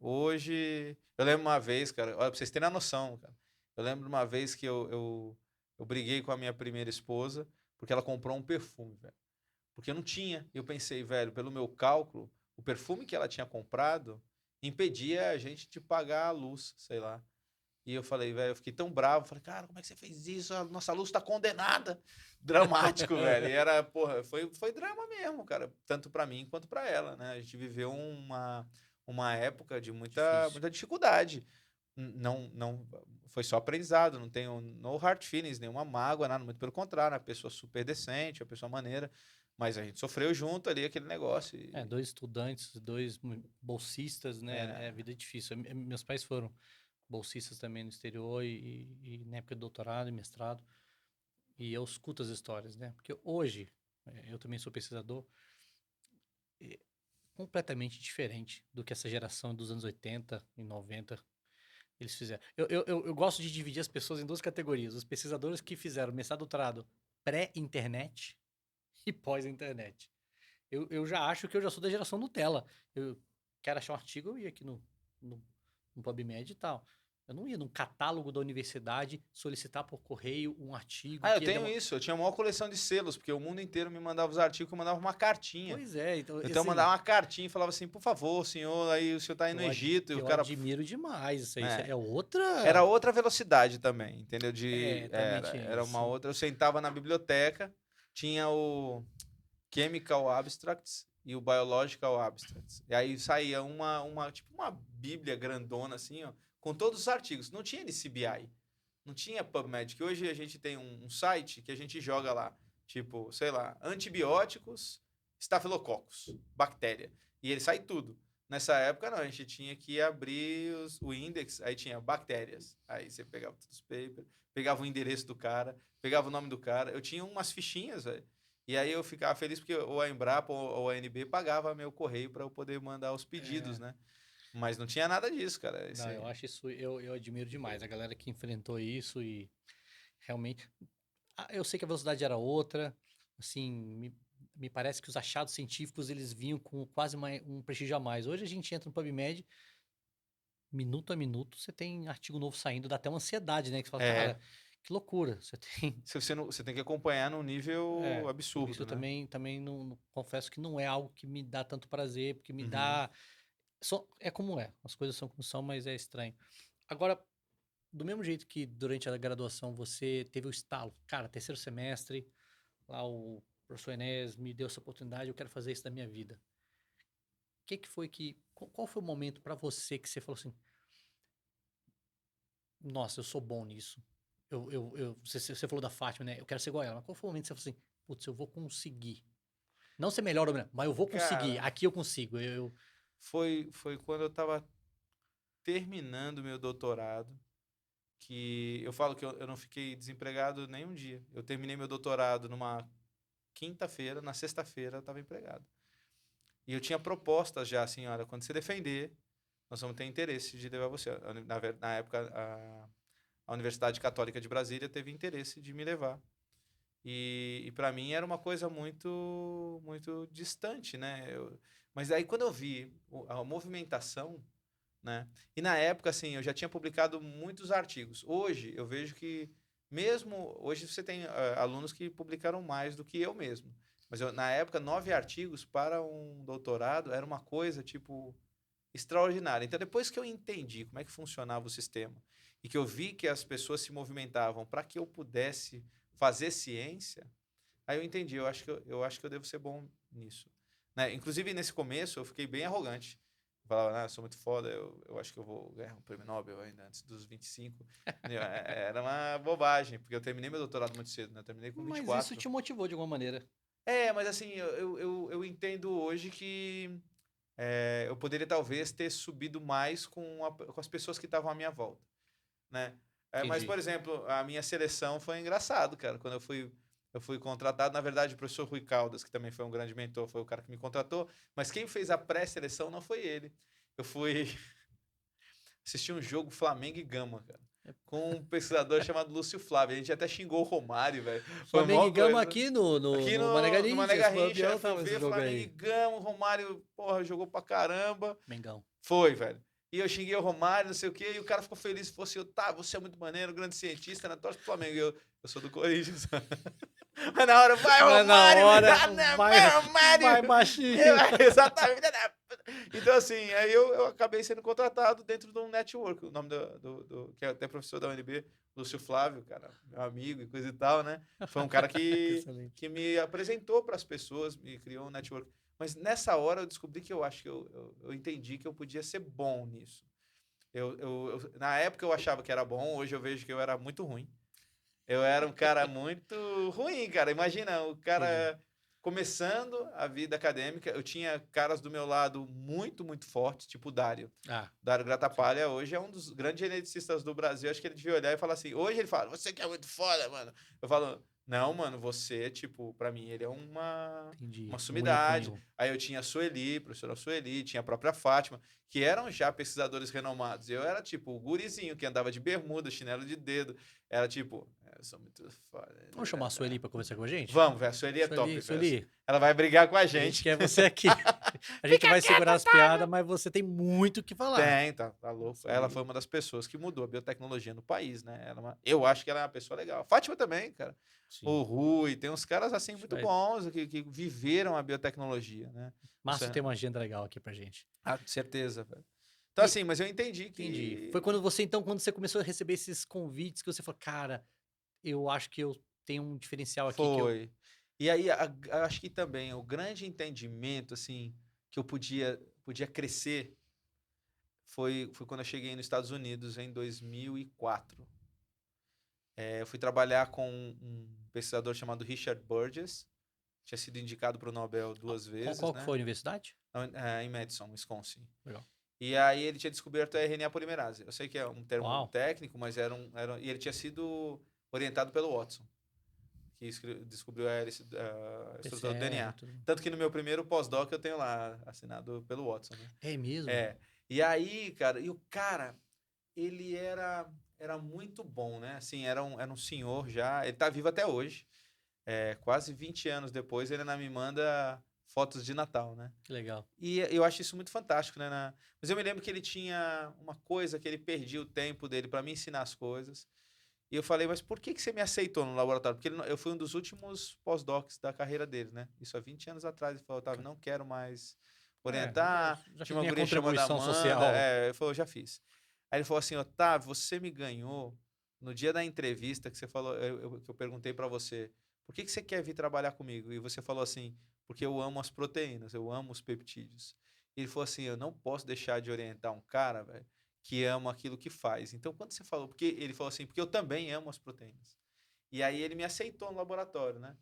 hoje. Eu lembro uma vez, cara, olha, pra vocês terem a noção, cara. Eu lembro uma vez que eu briguei com a minha primeira esposa porque ela comprou um perfume, velho. Porque eu não tinha. E eu pensei, velho, pelo meu cálculo, o perfume que ela tinha comprado impedia a gente de pagar a luz, sei lá. E eu falei, velho, eu fiquei tão bravo. Falei, cara, como é que você fez isso? A nossa luz tá condenada. Dramático, velho. E era, porra, foi drama mesmo, cara. Tanto pra mim quanto pra ela, né? A gente viveu uma época de Difícil. muita dificuldade. Não foi só aprendizado, não tenho no hard feelings, nenhuma mágoa, nada, muito pelo contrário, uma pessoa super decente, uma pessoa maneira. Mas a gente sofreu junto ali aquele negócio. Dois estudantes, dois bolsistas, né? É É, vida difícil. Meus pais foram bolsistas também no exterior e na época de doutorado e mestrado. E eu escuto as histórias, né? Porque hoje, eu também sou pesquisador, é completamente diferente do que essa geração dos anos 80 e 90 eles fizeram. Eu gosto de dividir as pessoas em duas categorias. Os pesquisadores que fizeram mestrado, doutorado pré-internet e pós-internet. Eu já acho que eu já sou da geração Nutella. Eu quero achar um artigo, eu ia aqui no PubMed e tal. Eu não ia num catálogo da universidade solicitar por correio um artigo eu que ia tenho demorar. isso. Eu tinha uma maior coleção de selos, porque o mundo inteiro me mandava os artigos, eu mandava uma cartinha. Pois é, então, Então eu assim, mandava uma cartinha e falava assim, por favor, senhor, aí o senhor tá aí no Egito, e o eu cara. admiro demais isso aí. Isso É, é era outra. outra velocidade também, entendeu? Também tinha Era uma isso. outra. Eu sentava na biblioteca, tinha o Chemical Abstracts e o Biological Abstracts. E aí saía tipo uma bíblia grandona assim, ó, com todos os artigos. Não tinha NCBI, não tinha PubMed, que hoje a gente tem um site que a gente joga lá, tipo, sei lá, antibióticos, estafilococcus, bactéria. E ele sai tudo. Nessa época, não, a gente tinha que abrir o index, aí tinha bactérias. Aí você pegava todos os papers, pegava o endereço do cara, pegava o nome do cara. Eu tinha umas fichinhas, velho. E aí eu ficava feliz porque ou a Embrapa ou a ANB pagava meu correio para eu poder mandar os pedidos, É, né? Mas não tinha nada disso, cara. não, eu acho isso, eu admiro demais. A galera que enfrentou isso e realmente. Eu sei que a velocidade era outra, assim, me parece que os achados científicos eles vinham com quase um prestígio a mais. Hoje a gente entra no PubMed, minuto a minuto, você tem artigo novo saindo, dá até uma ansiedade, né? Que você fala, É, cara, que loucura. Você tem. você tem que acompanhar num nível É, isso absurdo, eu né? também confesso que não é algo que me dá tanto prazer, porque me Uhum. dá. É como é, as coisas são como são, mas é estranho. Agora, do mesmo jeito que durante a graduação você teve o estalo, cara, terceiro semestre, lá o professor Enéas me deu essa oportunidade, eu quero fazer isso da minha vida. O que que foi que. Qual foi o momento pra você que você falou assim, nossa, eu sou bom nisso? Você falou da Fátima, né? Eu quero ser igual a ela. Mas qual foi o momento que você falou assim, putz, eu vou conseguir? Não ser melhor ou melhor, mas eu vou conseguir. Cara, Aqui eu consigo. foi quando eu tava terminando meu doutorado, que eu falo que eu não fiquei desempregado nem um dia. Eu terminei meu doutorado numa quinta-feira, na sexta-feira eu estava empregado. E eu tinha propostas já, assim, olha, quando você defender, nós vamos ter interesse de levar você. Na época, a Universidade Católica de Brasília teve interesse de me levar. E para mim era uma coisa muito, muito distante, né? Mas aí quando eu vi a movimentação, né? E na época, assim, eu já tinha publicado muitos artigos. Hoje, eu vejo que, mesmo. Hoje você tem alunos que publicaram mais do que eu mesmo. Mas na época, 9 artigos para um doutorado era uma coisa, tipo, extraordinária. Então, depois que eu entendi como é que funcionava o sistema e que eu vi que as pessoas se movimentavam para que eu pudesse fazer ciência, aí eu entendi. Eu acho que eu devo ser bom nisso. Né? Inclusive, nesse começo, eu fiquei bem arrogante. Falava, eu sou muito foda, eu acho que eu vou ganhar um prêmio Nobel ainda antes dos 25. Era uma bobagem, porque eu terminei meu doutorado muito cedo, né? Eu terminei com Mas isso 24. te motivou de alguma maneira. Mas assim, eu entendo hoje que eu poderia talvez ter subido mais com as pessoas que estavam à minha volta, né? Mas, Entendi. por exemplo, a minha seleção foi engraçado, cara. Quando eu fui contratado, na verdade, o professor Rui Caldas, que também foi um grande mentor, foi o cara que me contratou, mas quem fez a pré-seleção não foi ele. Eu fui assistir um jogo Flamengo e Gama, cara. É, Com um pesquisador chamado Lúcio Flávio. A gente até xingou o Romário, velho. Foi Flamengo mó e Gama coisa. aqui no Aqui Mané no Mané Garrincha, Garrincha, campeão, fui tava esse ver jogo Flamengo e aí. Gama, o Romário, porra, jogou pra caramba. Mengão. Foi, velho. E eu xinguei o Romário, não sei o quê, e o cara ficou feliz, falou assim, tá, você é muito maneiro, grande cientista, né? Torce pro Flamengo. E eu sou do Corinthians. Mas na hora, vai Mas na Romário! hora, Ah, não, vai, vai Romário! vai baixinho. Exatamente. Então, assim, aí eu acabei sendo contratado dentro de um network, o nome que é até professor da UNB, Lúcio Flávio, cara, meu amigo e coisa e tal, né? Foi um cara Excelente. que me apresentou para as pessoas, me criou um network. Mas nessa hora eu descobri que eu acho que eu entendi que eu podia ser bom nisso. Na época eu achava que era bom, hoje eu vejo que eu era muito ruim. Eu era um cara muito ruim, cara. Imagina, o Entendi. cara começando a vida acadêmica, eu tinha caras do meu lado muito, muito fortes, tipo o Dário. Ah, Dário sim. Grattapalha hoje é um dos grandes geneticistas do Brasil. Acho que ele devia olhar e falar assim. Hoje ele fala, você que é muito foda, mano. Eu falo, não, mano, você, tipo, pra mim, ele é uma Entendi. Um sumidade. ícone. Aí eu tinha a Sueli, professora Sueli, tinha a própria Fátima, que eram já pesquisadores renomados. Eu era, tipo, o gurizinho que andava de bermuda, chinelo de dedo. Era tipo, eu sou muito foda. Vamos chamar a Sueli pra conversar com a gente? Vamos, velho. A Sueli é top, velho. Sueli, Ela vai brigar com a a gente gente. quer você aqui. A gente Fica vai segurar quieta, as piadas, mas você tem muito o que falar. tem, tá louco. Ela foi Sueli. uma das pessoas que mudou a biotecnologia no país, né? Eu acho que ela é uma pessoa legal. Fátima também, cara. O Sim. Rui, tem uns caras assim A gente muito vai. bons que viveram a biotecnologia, né? Isso Márcio tem uma agenda legal aqui pra gente. certeza, velho. Então, E assim, mas eu entendi entendi. Foi que quando você começou a receber esses convites que você falou, cara, eu acho que eu tenho um diferencial aqui que eu. foi. E aí, acho que também o grande entendimento, assim, que eu podia crescer foi quando eu cheguei nos Estados Unidos em 2004. Eu fui trabalhar com um pesquisador chamado Richard Burgess, tinha sido indicado para o Nobel Ah, 2 vezes, qual que né? foi a universidade? Em Madison, Wisconsin. Legal. E aí ele tinha descoberto a RNA polimerase. Eu sei que é um termo Uau. técnico, mas e ele tinha sido orientado pelo Watson, que descobriu a estrutura do PCR, DNA. tudo. Tanto que no meu primeiro pós-doc eu tenho lá assinado pelo Watson, né? É mesmo? É. E aí, cara, o cara, ele era muito bom, né? Assim, era um senhor já, ele tá vivo até hoje. Quase 20 anos depois, ele ainda me manda fotos de Natal, né? Que legal. E eu acho isso muito fantástico, né? Mas eu me lembro que ele tinha uma coisa que ele perdia o tempo dele para me ensinar as coisas. E eu falei, mas por que que você me aceitou no laboratório? Porque eu fui um dos últimos pós-docs da carreira dele, né? Isso há 20 anos atrás. Ele falou, Otávio, não quero mais orientar. Já Tinha fiz uma minha guria chamada contribuição Amanda. social. Ele falou, já fiz. Aí ele falou assim, Otávio, você me ganhou no dia da entrevista que você falou, que eu perguntei para você, por que que você quer vir trabalhar comigo? E você falou assim, porque eu amo as proteínas, eu amo os peptídeos. E ele falou assim, eu não posso deixar de orientar um cara, velho, que ama aquilo que faz. Então, quando você falou, porque ele falou assim, porque eu também amo as proteínas. E aí ele me aceitou no laboratório, né?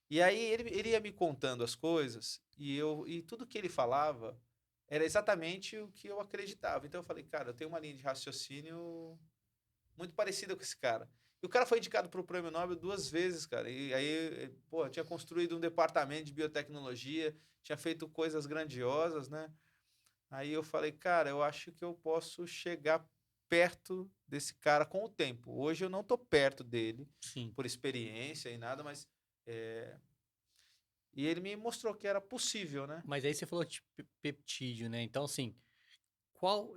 E aí ele ia me contando as coisas e tudo que ele falava era exatamente o que eu acreditava. Então eu falei, cara, eu tenho uma linha de raciocínio muito parecida com esse cara. E o cara foi indicado para o Prêmio Nobel 2 vezes, cara. E aí, pô, tinha construído um departamento de biotecnologia, tinha feito coisas grandiosas, né? Aí eu falei, cara, eu acho que eu posso chegar perto desse cara com o tempo. Hoje eu não tô perto dele Sim. por experiência e nada, mas e ele me mostrou que era possível, né? Mas aí você falou de peptídeo, né? Então, assim, qual,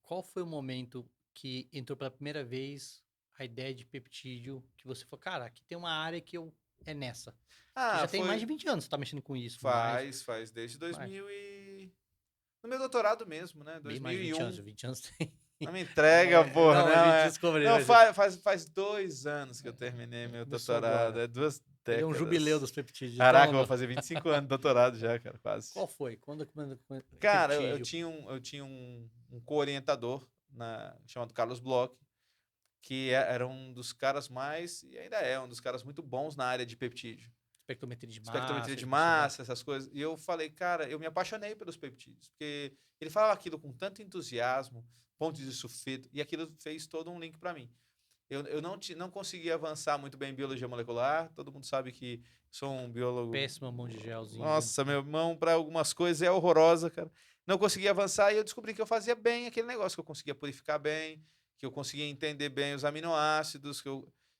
qual foi o momento que entrou pela primeira vez a ideia de peptídeo que você falou, cara, aqui tem uma área que eu é nessa. Que Ah, já tem mais foi de 20 anos que você tá mexendo com isso, faz desde mais 2000 e no meu doutorado mesmo, né? bem mais de 20 anos, 2001. 20 anos tem. Não me entrega, porra, Não, a não gente é. descobriu. Não, Mas faz 2 anos que eu terminei meu começou doutorado, agora. é 2 décadas. Ele é um jubileu dos peptídeos. Caraca, eu Então, vou fazer 25 anos de doutorado já, cara, quase. qual foi? Quando Cara, eu peptídeo? tinha um co-orientador chamado Carlos Bloch, que era um dos caras mais, e ainda é um dos caras muito bons na área de peptídeo. Espectrometria de Espectrometria massa, de ele começou a massa, essas coisas. E eu falei, cara, eu me apaixonei pelos peptídeos, porque ele falava aquilo com tanto entusiasmo, pontos de sulfeto, e aquilo fez todo um link para mim. Eu não consegui avançar muito bem em biologia molecular, todo mundo sabe que sou um biólogo. péssima mão de gelzinho. Nossa, meu irmão, para algumas coisas é horrorosa, cara. Não consegui avançar e eu descobri que eu fazia bem aquele negócio, que eu conseguia purificar bem, que eu conseguia entender bem os aminoácidos,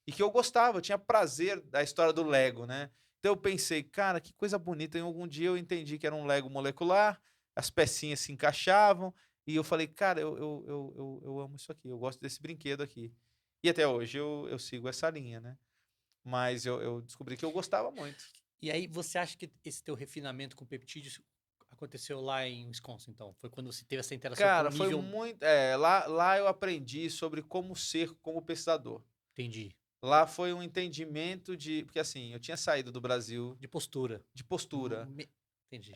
e que eu gostava, eu tinha prazer da história do Lego, né? Então eu pensei, cara, que coisa bonita. Em algum dia eu entendi que era um Lego molecular, as pecinhas se encaixavam, e eu falei, cara, eu amo isso aqui, eu gosto desse brinquedo aqui. E até hoje eu sigo essa linha, né? Mas eu descobri que eu gostava muito. E aí, você acha que esse teu refinamento com peptídeos aconteceu lá em Wisconsin, então? Foi quando você teve essa interação com Cara, o foi nível... muito. Lá eu aprendi sobre como ser como pesquisador. Entendi. Lá foi um entendimento de. Porque assim, eu tinha saído do Brasil De postura. de postura. Entendi.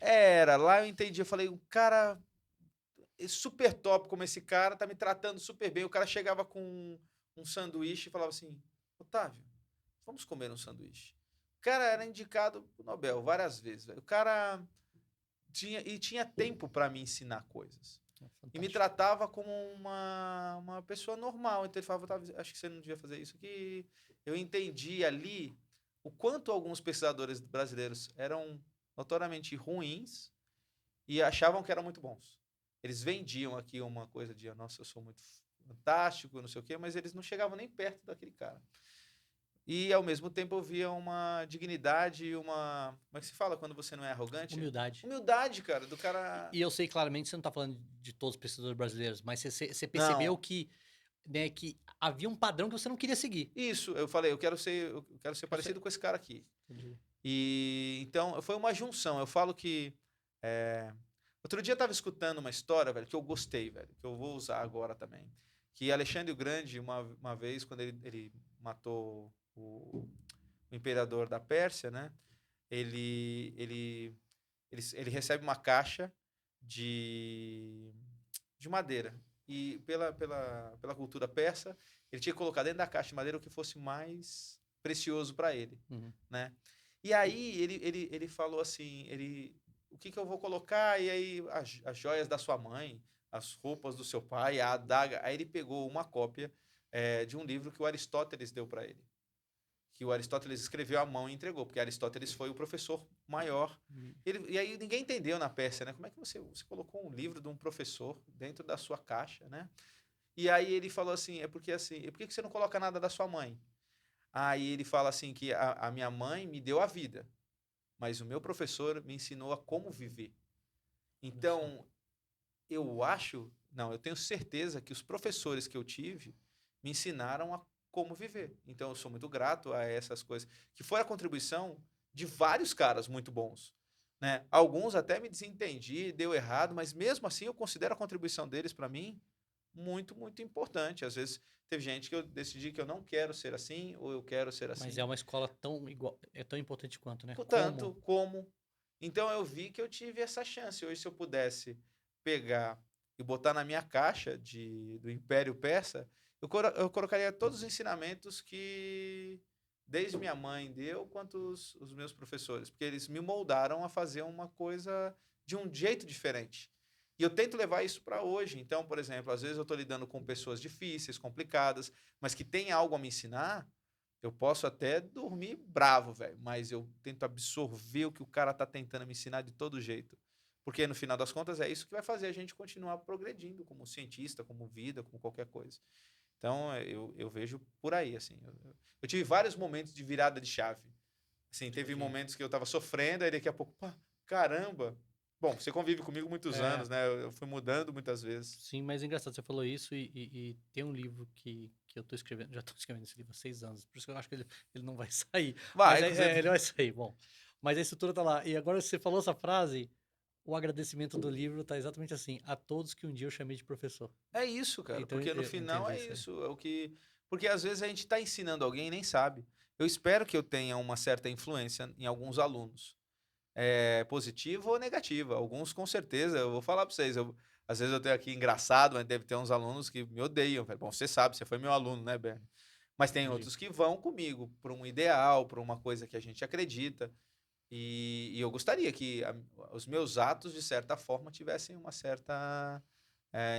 Lá eu entendi. Eu falei, um cara super top como esse cara, tá me tratando super bem. O cara chegava com um sanduíche e falava assim: Otávio, vamos comer um sanduíche. O cara era indicado pro Nobel várias vezes. Velho. O cara tinha tempo para me ensinar coisas. E me Fantástico. tratava como uma pessoa normal. Então ele falava, Otávio, acho que você não devia fazer isso aqui. Eu entendi ali o quanto alguns pesquisadores brasileiros eram notoriamente ruins e achavam que eram muito bons. Eles vendiam aqui uma coisa de, nossa, eu sou muito fantástico, não sei o quê, mas eles não chegavam nem perto daquele cara. E, ao mesmo tempo, eu via uma dignidade e uma... Como é que se fala quando você não é arrogante? Humildade. Humildade, cara, do cara... E eu sei claramente que você não tá falando de todos os pesquisadores brasileiros, mas você percebeu Não. que, né, que havia um padrão que você não queria seguir. Isso, eu falei, eu quero ser parecido com esse cara aqui. Entendi. E então foi uma junção. Eu falo que outro dia eu tava escutando uma história, velho, que eu gostei, velho, que eu vou usar agora também. Que Alexandre o Grande, uma vez, quando ele matou o imperador da Pérsia, né? Ele recebe uma caixa de madeira. E pela cultura persa, ele tinha que colocar dentro da caixa de madeira o que fosse mais precioso para ele, né? E aí ele falou assim, o que eu vou colocar? E aí as joias da sua mãe, as roupas do seu pai, a adaga. Aí ele pegou uma cópia de um livro que o Aristóteles deu para ele. Que o Aristóteles escreveu à mão e entregou, porque Aristóteles foi o professor maior. E aí ninguém entendeu na Pérsia, né? Como é que você colocou um livro de um professor dentro da sua caixa, né? E aí ele falou assim, por que você não coloca nada da sua mãe? Aí ele fala assim que a minha mãe me deu a vida. mas o meu professor me ensinou a como viver. Então, eu tenho certeza que os professores que eu tive me ensinaram a como viver. Então, eu sou muito grato a essas coisas, que foi a contribuição de vários caras muito bons, né? Alguns até me desentendi, deu errado, mas mesmo assim eu considero a contribuição deles para mim muito, muito importante. Às vezes teve gente que eu decidi que eu não quero ser assim, ou eu quero ser Mas assim. é uma escola tão igual, é tão importante quanto, né? Portanto, como. Então eu vi que eu tive essa chance. Hoje, se eu pudesse pegar e botar na minha caixa do Império Persa, eu colocaria todos os ensinamentos que desde minha mãe deu, quanto os meus professores, porque eles me moldaram a fazer uma coisa de um jeito diferente. E eu tento levar isso para hoje. Então, por exemplo, às vezes eu estou lidando com pessoas difíceis, complicadas, mas que têm algo a me ensinar. Eu posso até dormir bravo, velho, mas eu tento absorver o que o cara tá tentando me ensinar de todo jeito. Porque no final das contas é isso que vai fazer a gente continuar progredindo como cientista, como vida, como qualquer coisa. Então eu vejo por aí, assim. Eu tive vários momentos de virada de chave. Assim, teve Entendi. momentos que eu tava sofrendo, aí daqui a pouco, pá, caramba. Bom, você convive comigo muitos É, anos, né? Eu fui mudando muitas vezes. sim, mas é engraçado, você falou isso e tem um livro que eu tô escrevendo, já tô escrevendo esse livro há 6 anos, por isso que eu acho que ele não vai sair. Mas Vai, com ele certeza. vai sair, bom. Mas a estrutura tá lá. E agora você falou essa frase, o agradecimento do livro tá exatamente assim, a todos que um dia eu chamei de professor. É isso, cara, Então porque no eu final entendi é isso aí. isso, é o que, porque às vezes a gente está ensinando alguém e nem sabe. Eu espero que eu tenha uma certa influência em alguns alunos, positiva ou negativa. Alguns com certeza, eu vou falar para vocês, às vezes eu tenho aqui engraçado, mas deve ter uns alunos que me odeiam. Bom, você sabe, você foi meu aluno, né, Bernie? Mas tem Entendi. outros que vão comigo por um ideal, por uma coisa que a gente acredita. E eu gostaria que os meus atos, de certa forma, tivessem uma certa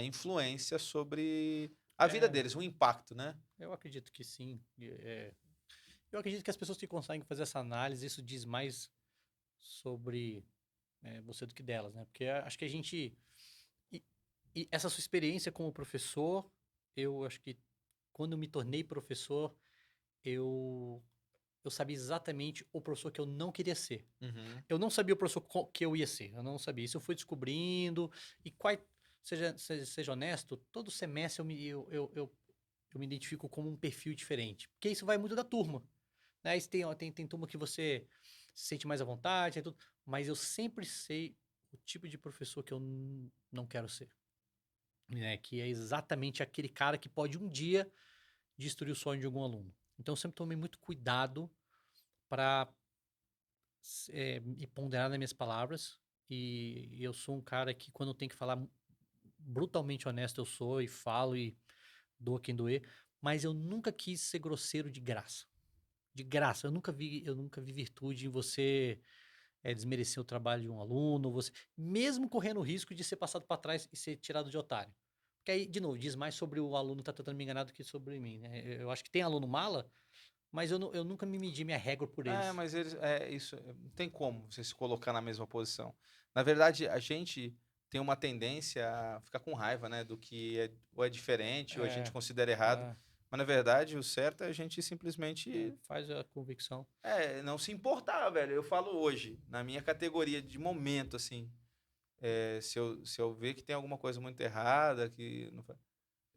influência sobre a vida É, deles, um impacto, né? eu acredito que sim. Eu acredito que as pessoas que conseguem fazer essa análise, isso diz mais sobre você do que delas, né? Porque acho que a gente. E, e essa sua experiência como professor, eu acho que quando eu me tornei professor, eu, eu sabia exatamente o professor que eu não queria ser. Uhum. Eu não sabia o professor que eu ia ser, eu não sabia. Isso eu fui descobrindo. E seja honesto, todo semestre eu me identifico como um perfil diferente. Porque isso vai muito da turma. Né? Isso tem turma que você se sente mais à vontade, tudo, mas eu sempre sei o tipo de professor que eu não quero ser. Né? Que é exatamente aquele cara que pode um dia destruir o sonho de algum aluno. Então eu sempre tomei muito cuidado para me ponderar nas minhas palavras. E eu sou um cara que, quando eu tenho que falar brutalmente honesto, eu sou e falo e dou a quem doer. Mas eu nunca quis ser grosseiro de graça. De graça. Eu nunca vi virtude em você desmerecer o trabalho de um aluno, você mesmo correndo o risco de ser passado para trás e ser tirado de otário. Porque aí, de novo, diz mais sobre o aluno que tá tentando me enganar do que sobre mim, né? Eu acho que tem aluno mala, mas eu nunca me medi minha régua por eles. Mas eles, isso, não tem como você se colocar na mesma posição. Na verdade, a gente tem uma tendência a ficar com raiva, né, do que ou é diferente ou a gente É, considera errado. é, Mas na verdade, o certo é a gente simplesmente faz a convicção. não se importar, velho. Eu falo hoje, na minha categoria de momento, assim, se eu ver que tem alguma coisa muito errada,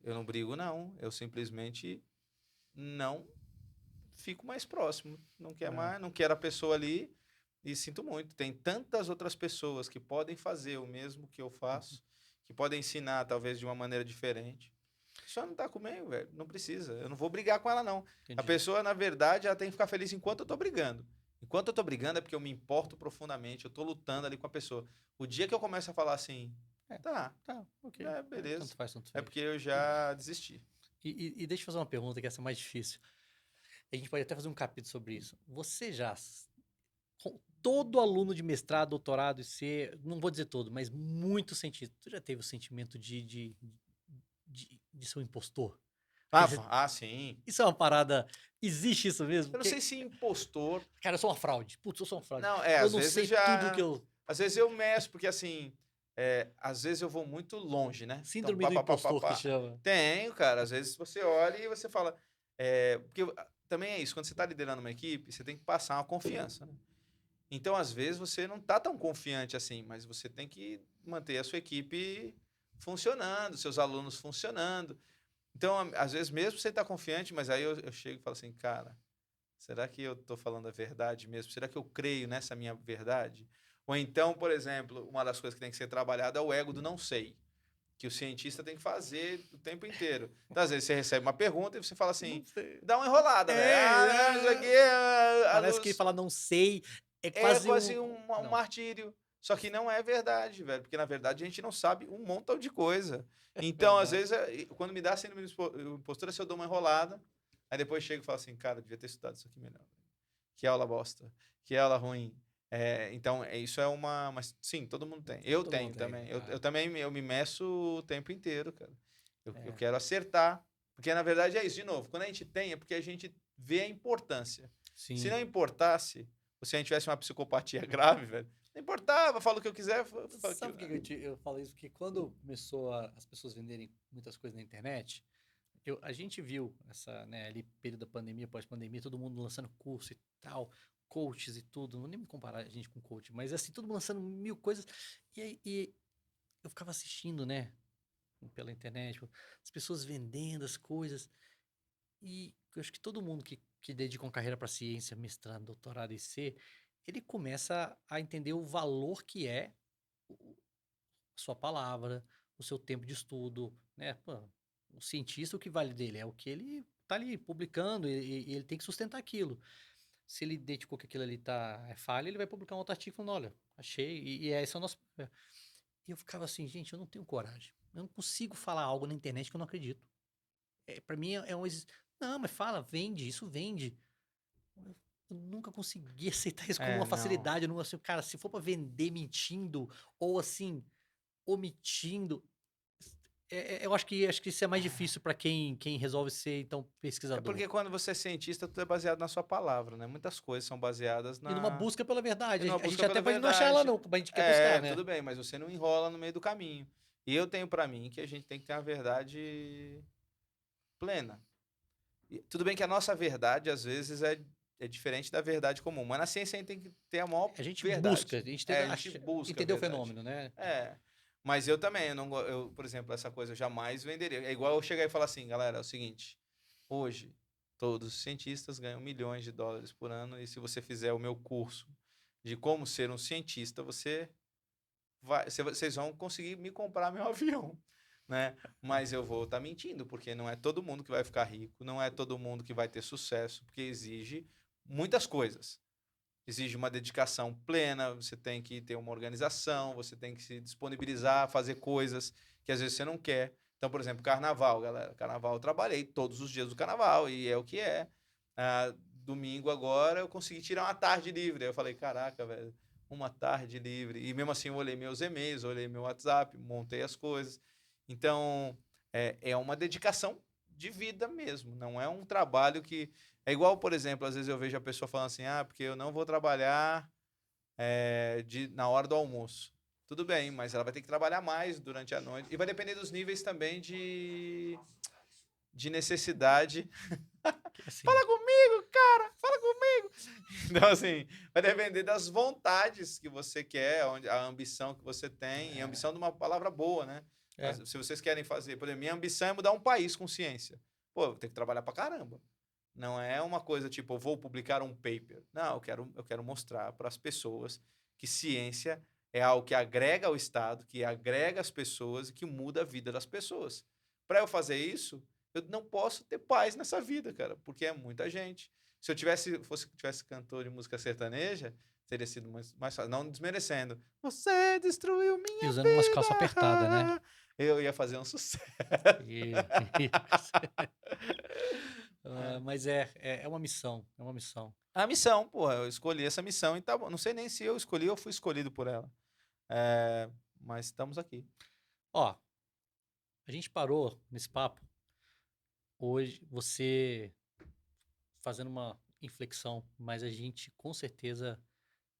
eu não brigo, não. Eu simplesmente não fico mais próximo. Não quer É, mais, não quero a pessoa ali e sinto muito. Tem tantas outras pessoas que podem fazer o mesmo que eu uhum, faço, que podem ensinar talvez de uma maneira diferente. Só não tá comigo, velho. Não precisa. Eu não vou brigar com ela, não. A entendi. pessoa, na verdade, ela tem que ficar feliz enquanto eu tô brigando. Enquanto eu tô brigando é porque eu me importo profundamente, eu tô lutando ali com a pessoa. O dia que eu começo a falar assim, É, tá, tá, ok. beleza. Tanto faz, tanto É fez. porque eu já desisti. E deixa eu fazer uma pergunta que essa é mais difícil. A gente pode até fazer um capítulo sobre isso. Você já, todo aluno de mestrado, doutorado e ser, não vou dizer todo, mas muito cientista, tu já teve o sentimento de ser um impostor? Aquele, Sim. isso é uma parada, existe isso mesmo? Eu não sei Porque, se impostor. cara, eu sou uma fraude. Putz, eu sou uma fraude. Não, Eu às não vezes sei tudo que já. eu. Às vezes eu meço, porque assim, às vezes eu vou muito longe, né? Então, Síndrome pá, do pá, pá, pá, impostor que pá. chama. Tenho, cara. Às vezes você olha e você fala. Porque também é isso, quando você está liderando uma equipe, você tem que passar uma confiança, né? Então, às vezes, você não tá tão confiante assim, mas você tem que manter a sua equipe funcionando, seus alunos funcionando. Então, às vezes, mesmo sem estar confiante, mas aí eu chego e falo assim, cara, será que eu estou falando a verdade mesmo? Será que eu creio nessa minha verdade? Ou então, por exemplo, uma das coisas que tem que ser trabalhada é o ego do não sei, que o cientista tem que fazer o tempo inteiro. Então, às vezes, você recebe uma pergunta e você fala Não assim, sei. dá uma enrolada, velho. Ah, não, isso aqui, a Parece que luz falar não sei é é quase quase um. um Não. martírio. Só que não é verdade, velho. Porque, na verdade, a gente não sabe um montão de coisa. Então, às Verdade. vezes, quando me dá síndrome de impostura, se eu dou uma enrolada, aí depois chego e falo assim, cara, eu devia ter estudado isso aqui melhor. Que aula bosta. Que aula ruim. Então, isso é uma... Mas, sim, todo mundo tem. Eu Todo mundo tenho tem. também. Eu também eu me meço o tempo inteiro, cara. Eu É. quero acertar. Porque, na verdade, é isso. De novo, quando a gente tem, é porque a gente vê a importância. Se Sim. não importasse, ou se a gente tivesse uma psicopatia grave, velho, não importava, falo o que eu quiser. Sabe por que eu falo isso? Porque quando começou as pessoas venderem muitas coisas na internet, a gente viu essa, né, ali, período da pandemia, pós-pandemia, todo mundo lançando curso e tal, coaches e tudo. Não vou nem me comparar a gente com coach, mas assim, todo mundo lançando mil coisas. E eu ficava assistindo, né, pela internet, tipo, as pessoas vendendo as coisas. E eu acho que todo mundo que dedica uma carreira para ciência, mestrado, doutorado e C, ele começa a entender o valor que é a sua palavra, o seu tempo de estudo, né? Pô, o cientista, o que vale dele é o que ele tá ali publicando e ele tem que sustentar aquilo. Se ele dedicou que aquilo ali é falha, ele vai publicar um outro artigo falando, olha, achei, e esse é o nosso... E eu ficava assim, gente, eu não tenho coragem. Eu não consigo falar algo na internet que eu não acredito. Para mim é um... Não, mas fala, vende, isso vende. Eu nunca consegui aceitar isso como uma Não. facilidade. Eu não, assim, cara, se for para vender mentindo ou assim, omitindo, eu acho que isso é mais difícil para quem resolve ser, então, É pesquisador. porque quando você é cientista, tudo é baseado na sua palavra, né? Muitas coisas são baseadas E numa na... busca pela E verdade. numa A busca gente até pela pode não achar ela, verdade. não, mas a gente quer buscar, né? Tudo bem, mas você não enrola no meio do caminho. E eu tenho pra mim que a gente tem que ter a verdade plena. Tudo bem que a nossa verdade, às vezes, é diferente da verdade comum, mas na ciência a gente tem que ter a maior A gente busca, a verdade. gente A gente busca a entender o verdade. fenômeno, né? É. Mas eu também, por exemplo, essa coisa eu jamais venderia. É igual eu chegar e falar assim, galera, é o seguinte, hoje todos os cientistas ganham milhões de dólares por ano e se você fizer o meu curso de como ser um cientista, vocês vão conseguir me comprar meu avião, né? Mas eu vou estar mentindo, porque não é todo mundo que vai ficar rico, não é todo mundo que vai ter sucesso, porque exige muitas coisas. Exige uma dedicação plena, você tem que ter uma organização, você tem que se disponibilizar a fazer coisas que às vezes você não quer. Então, por exemplo, carnaval, galera. Carnaval eu trabalhei todos os dias do carnaval e é o que é. Domingo agora eu consegui tirar uma tarde livre. Aí eu falei, caraca, velho, uma tarde livre. E mesmo assim eu olhei meus e-mails, olhei meu WhatsApp, montei as coisas. Então, é uma dedicação de vida mesmo. Não é um trabalho que... É igual, por exemplo, às vezes eu vejo a pessoa falando assim, porque eu não vou trabalhar na hora do almoço. Tudo bem, mas ela vai ter que trabalhar mais durante a noite. E vai depender dos níveis também de necessidade. Que, assim, Fala comigo, cara! Fala comigo! Então, assim, vai depender das vontades que você quer, a ambição que você tem. E a ambição de uma palavra boa, né? é, Se vocês querem fazer... Por exemplo, minha ambição é mudar um país com ciência. Pô, eu tenho que trabalhar pra caramba. Não é uma coisa tipo, eu vou publicar um paper. Não, eu quero mostrar para as pessoas que ciência é algo que agrega ao Estado, que agrega as pessoas e que muda a vida das pessoas. Para eu fazer isso, eu não posso ter paz nessa vida, cara, porque é muita gente. Se eu tivesse cantor de música sertaneja, teria sido mais fácil. Não desmerecendo. Você destruiu e minha usando umas calças vida. apertadas, né? Eu ia fazer um sucesso. Isso. Mas é uma missão, é uma missão. A missão, porra, eu escolhi essa missão e tá bom. Não sei nem se eu escolhi ou fui escolhido por ela. Mas estamos aqui. Ó, a gente parou nesse papo hoje, você fazendo uma inflexão, mas a gente com certeza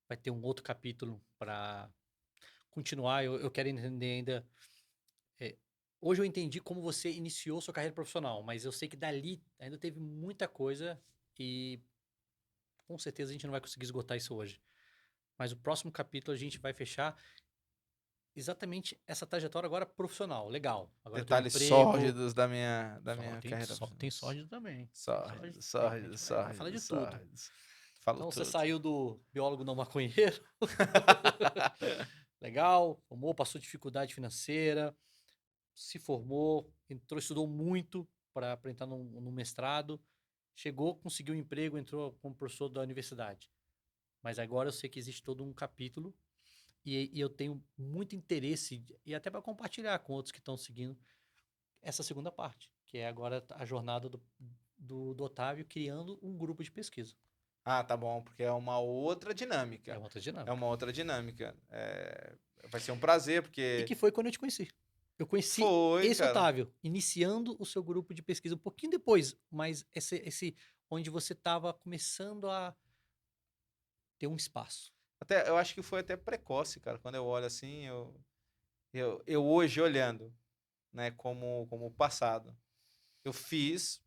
vai ter um outro capítulo para continuar. Eu quero entender ainda. é, Hoje eu entendi como você iniciou sua carreira profissional, mas eu sei que dali ainda teve muita coisa e com certeza a gente não vai conseguir esgotar isso hoje. Mas o próximo capítulo a gente vai fechar exatamente essa trajetória agora profissional. Legal. Agora eu tenho um Detalhes emprego. sórdidos da minha carreira. Tem sórdido também. Sórdidos, Tem, a gente vai falar de sórdidos, tudo. sórdidos. Falo Então, você tudo. saiu do biólogo não maconheiro. Legal. Formou, passou dificuldade financeira. Se formou, entrou, estudou muito para entrar no mestrado. Chegou, conseguiu um emprego, entrou como professor da universidade. Mas agora eu sei que existe todo um capítulo e eu tenho muito interesse, e até para compartilhar com outros que estão seguindo, essa segunda parte, que é agora a jornada do Otávio criando um grupo de pesquisa. Ah, tá bom, porque é uma outra dinâmica. É uma outra É dinâmica. uma outra dinâmica. Vai ser um prazer, E porque que foi quando eu te conheci. Eu conheci foi, esse cara. Otávio, iniciando o seu grupo de pesquisa um pouquinho depois, mas esse onde você estava começando a ter um espaço. Até, eu acho que foi até precoce, cara. Quando eu olho assim, eu hoje olhando, né, como passado, eu fiz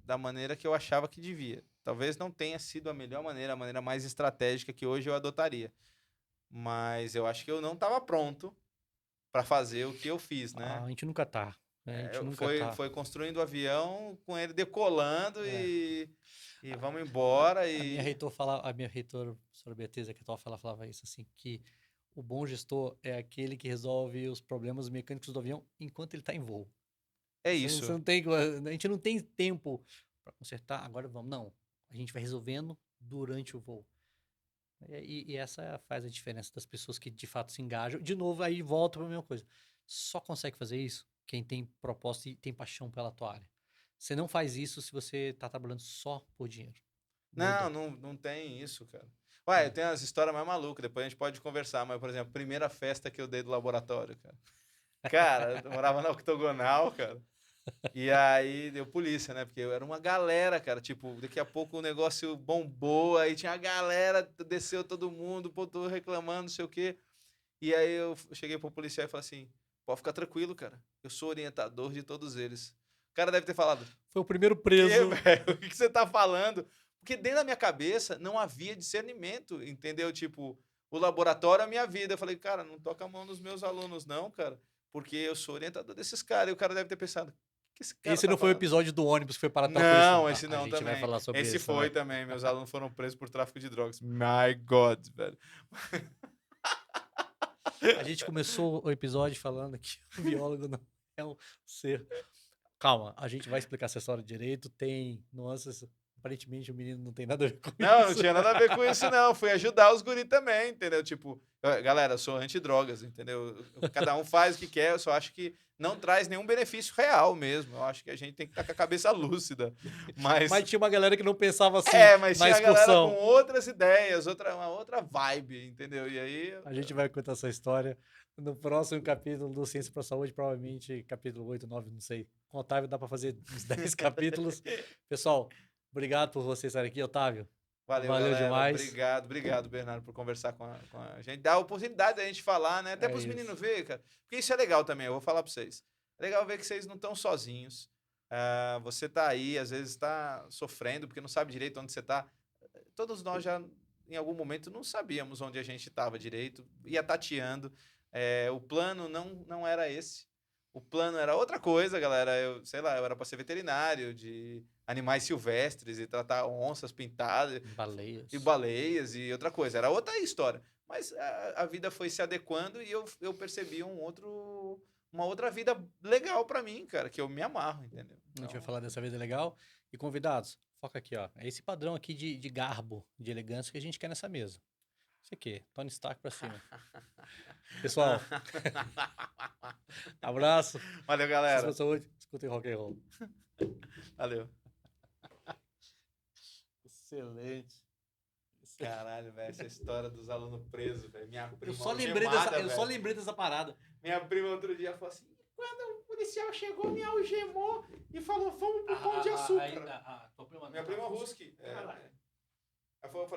da maneira que eu achava que devia. Talvez não tenha sido a maneira mais estratégica que hoje eu adotaria. Mas eu acho que eu não estava pronto para fazer o que eu fiz, né? A gente nunca tá. A gente nunca tá. Foi construindo o avião com ele decolando É. e vamos embora. A minha E reitora, a professora Beatriz, que ela falava isso assim, que o bom gestor é aquele que resolve os problemas mecânicos do avião enquanto ele está em voo. é Você isso. não tem, a gente não tem tempo para consertar, agora vamos. Não, a gente vai resolvendo durante o voo. E essa faz a diferença das pessoas que de fato se engajam. De novo, aí volta para a mesma coisa. Só consegue fazer isso quem tem propósito e tem paixão pela tua área. Você não faz isso se você está trabalhando só por dinheiro. Muda. Não tem isso, cara. Ué, eu tenho as histórias mais malucas, depois a gente pode conversar, mas, por exemplo, primeira festa que eu dei do laboratório, cara. Cara, eu morava na Octogonal, cara. E aí deu polícia, né? Porque era uma galera, cara. Tipo, daqui a pouco o negócio bombou, aí tinha a galera, desceu todo mundo, pô, tô reclamando, não sei o quê. E aí eu cheguei pro policial e falei assim: pode ficar tranquilo, cara. Eu sou orientador de todos eles. O cara deve ter falado: Foi o primeiro que, preso. velho? O que você tá falando? Porque dentro da minha cabeça não havia discernimento, entendeu? Tipo, o laboratório é a minha vida. Eu falei, cara, não toca a mão nos meus alunos, não, cara. Porque eu sou orientador desses caras. E o cara deve ter pensado: o que esse cara Esse tá não foi o falando? episódio do ônibus que foi parado pela polícia. Não, esse A não gente vai também. falar sobre Esse isso foi também. Meus alunos foram presos por tráfico de drogas. My God, velho. A gente começou o episódio falando que o biólogo não é um ser. Calma, a gente vai explicar essa história direito. Tem nuances. Aparentemente o menino não tem nada a ver com Não, não isso. tinha nada a ver com isso, não. Fui ajudar os guri também, entendeu? Tipo, galera, eu sou antidrogas, entendeu? Cada um faz o que quer, eu só acho que não traz nenhum benefício real mesmo. Eu acho que a gente tem que estar com a cabeça lúcida. Mas tinha uma galera que não pensava assim Mas na tinha a galera excursão. com outras ideias, uma outra vibe, entendeu? E aí. A gente vai contar essa história no próximo capítulo do Ciência para a Saúde, provavelmente capítulo 8, 9, não sei. Com o Otávio dá para fazer uns 10 capítulos. Pessoal, obrigado por você estar aqui, Otávio. Valeu, Valeu galera. demais. Obrigado, Bernardo, por conversar com a gente. Dá a oportunidade da gente falar, né? Até É para os isso. meninos verem, cara. Porque isso é legal também, eu vou falar para vocês. É legal ver que vocês não estão sozinhos. Você tá aí, às vezes está sofrendo, porque não sabe direito onde você está. Todos nós já, em algum momento, não sabíamos onde a gente estava direito, ia tateando. O plano não era esse. O plano era outra coisa, galera. Sei lá, eu era para ser veterinário de animais silvestres e tratar onças pintadas Baleias. e baleias e outra coisa. Era outra história. Mas a vida foi se adequando e eu percebi uma outra vida legal para mim, cara, que eu me amarro, entendeu? A gente vai falar dessa vida legal. E convidados, foca aqui, ó. É esse padrão aqui de garbo, de elegância que a gente quer nessa mesa. Isso aqui, Tony Stark pra cima. Pessoal, abraço. Valeu, Ciência galera. pra Saúde, escutem rock and roll. Valeu. Excelente. Caralho, velho, essa história dos alunos presos, velho. Minha prima Eu só algemada, lembrei dessa parada. Minha prima outro dia falou assim: quando o policial chegou, me algemou e falou: vamos pro Pão de Açúcar. Tua prima Minha prima Husky. Caralho. Eu falei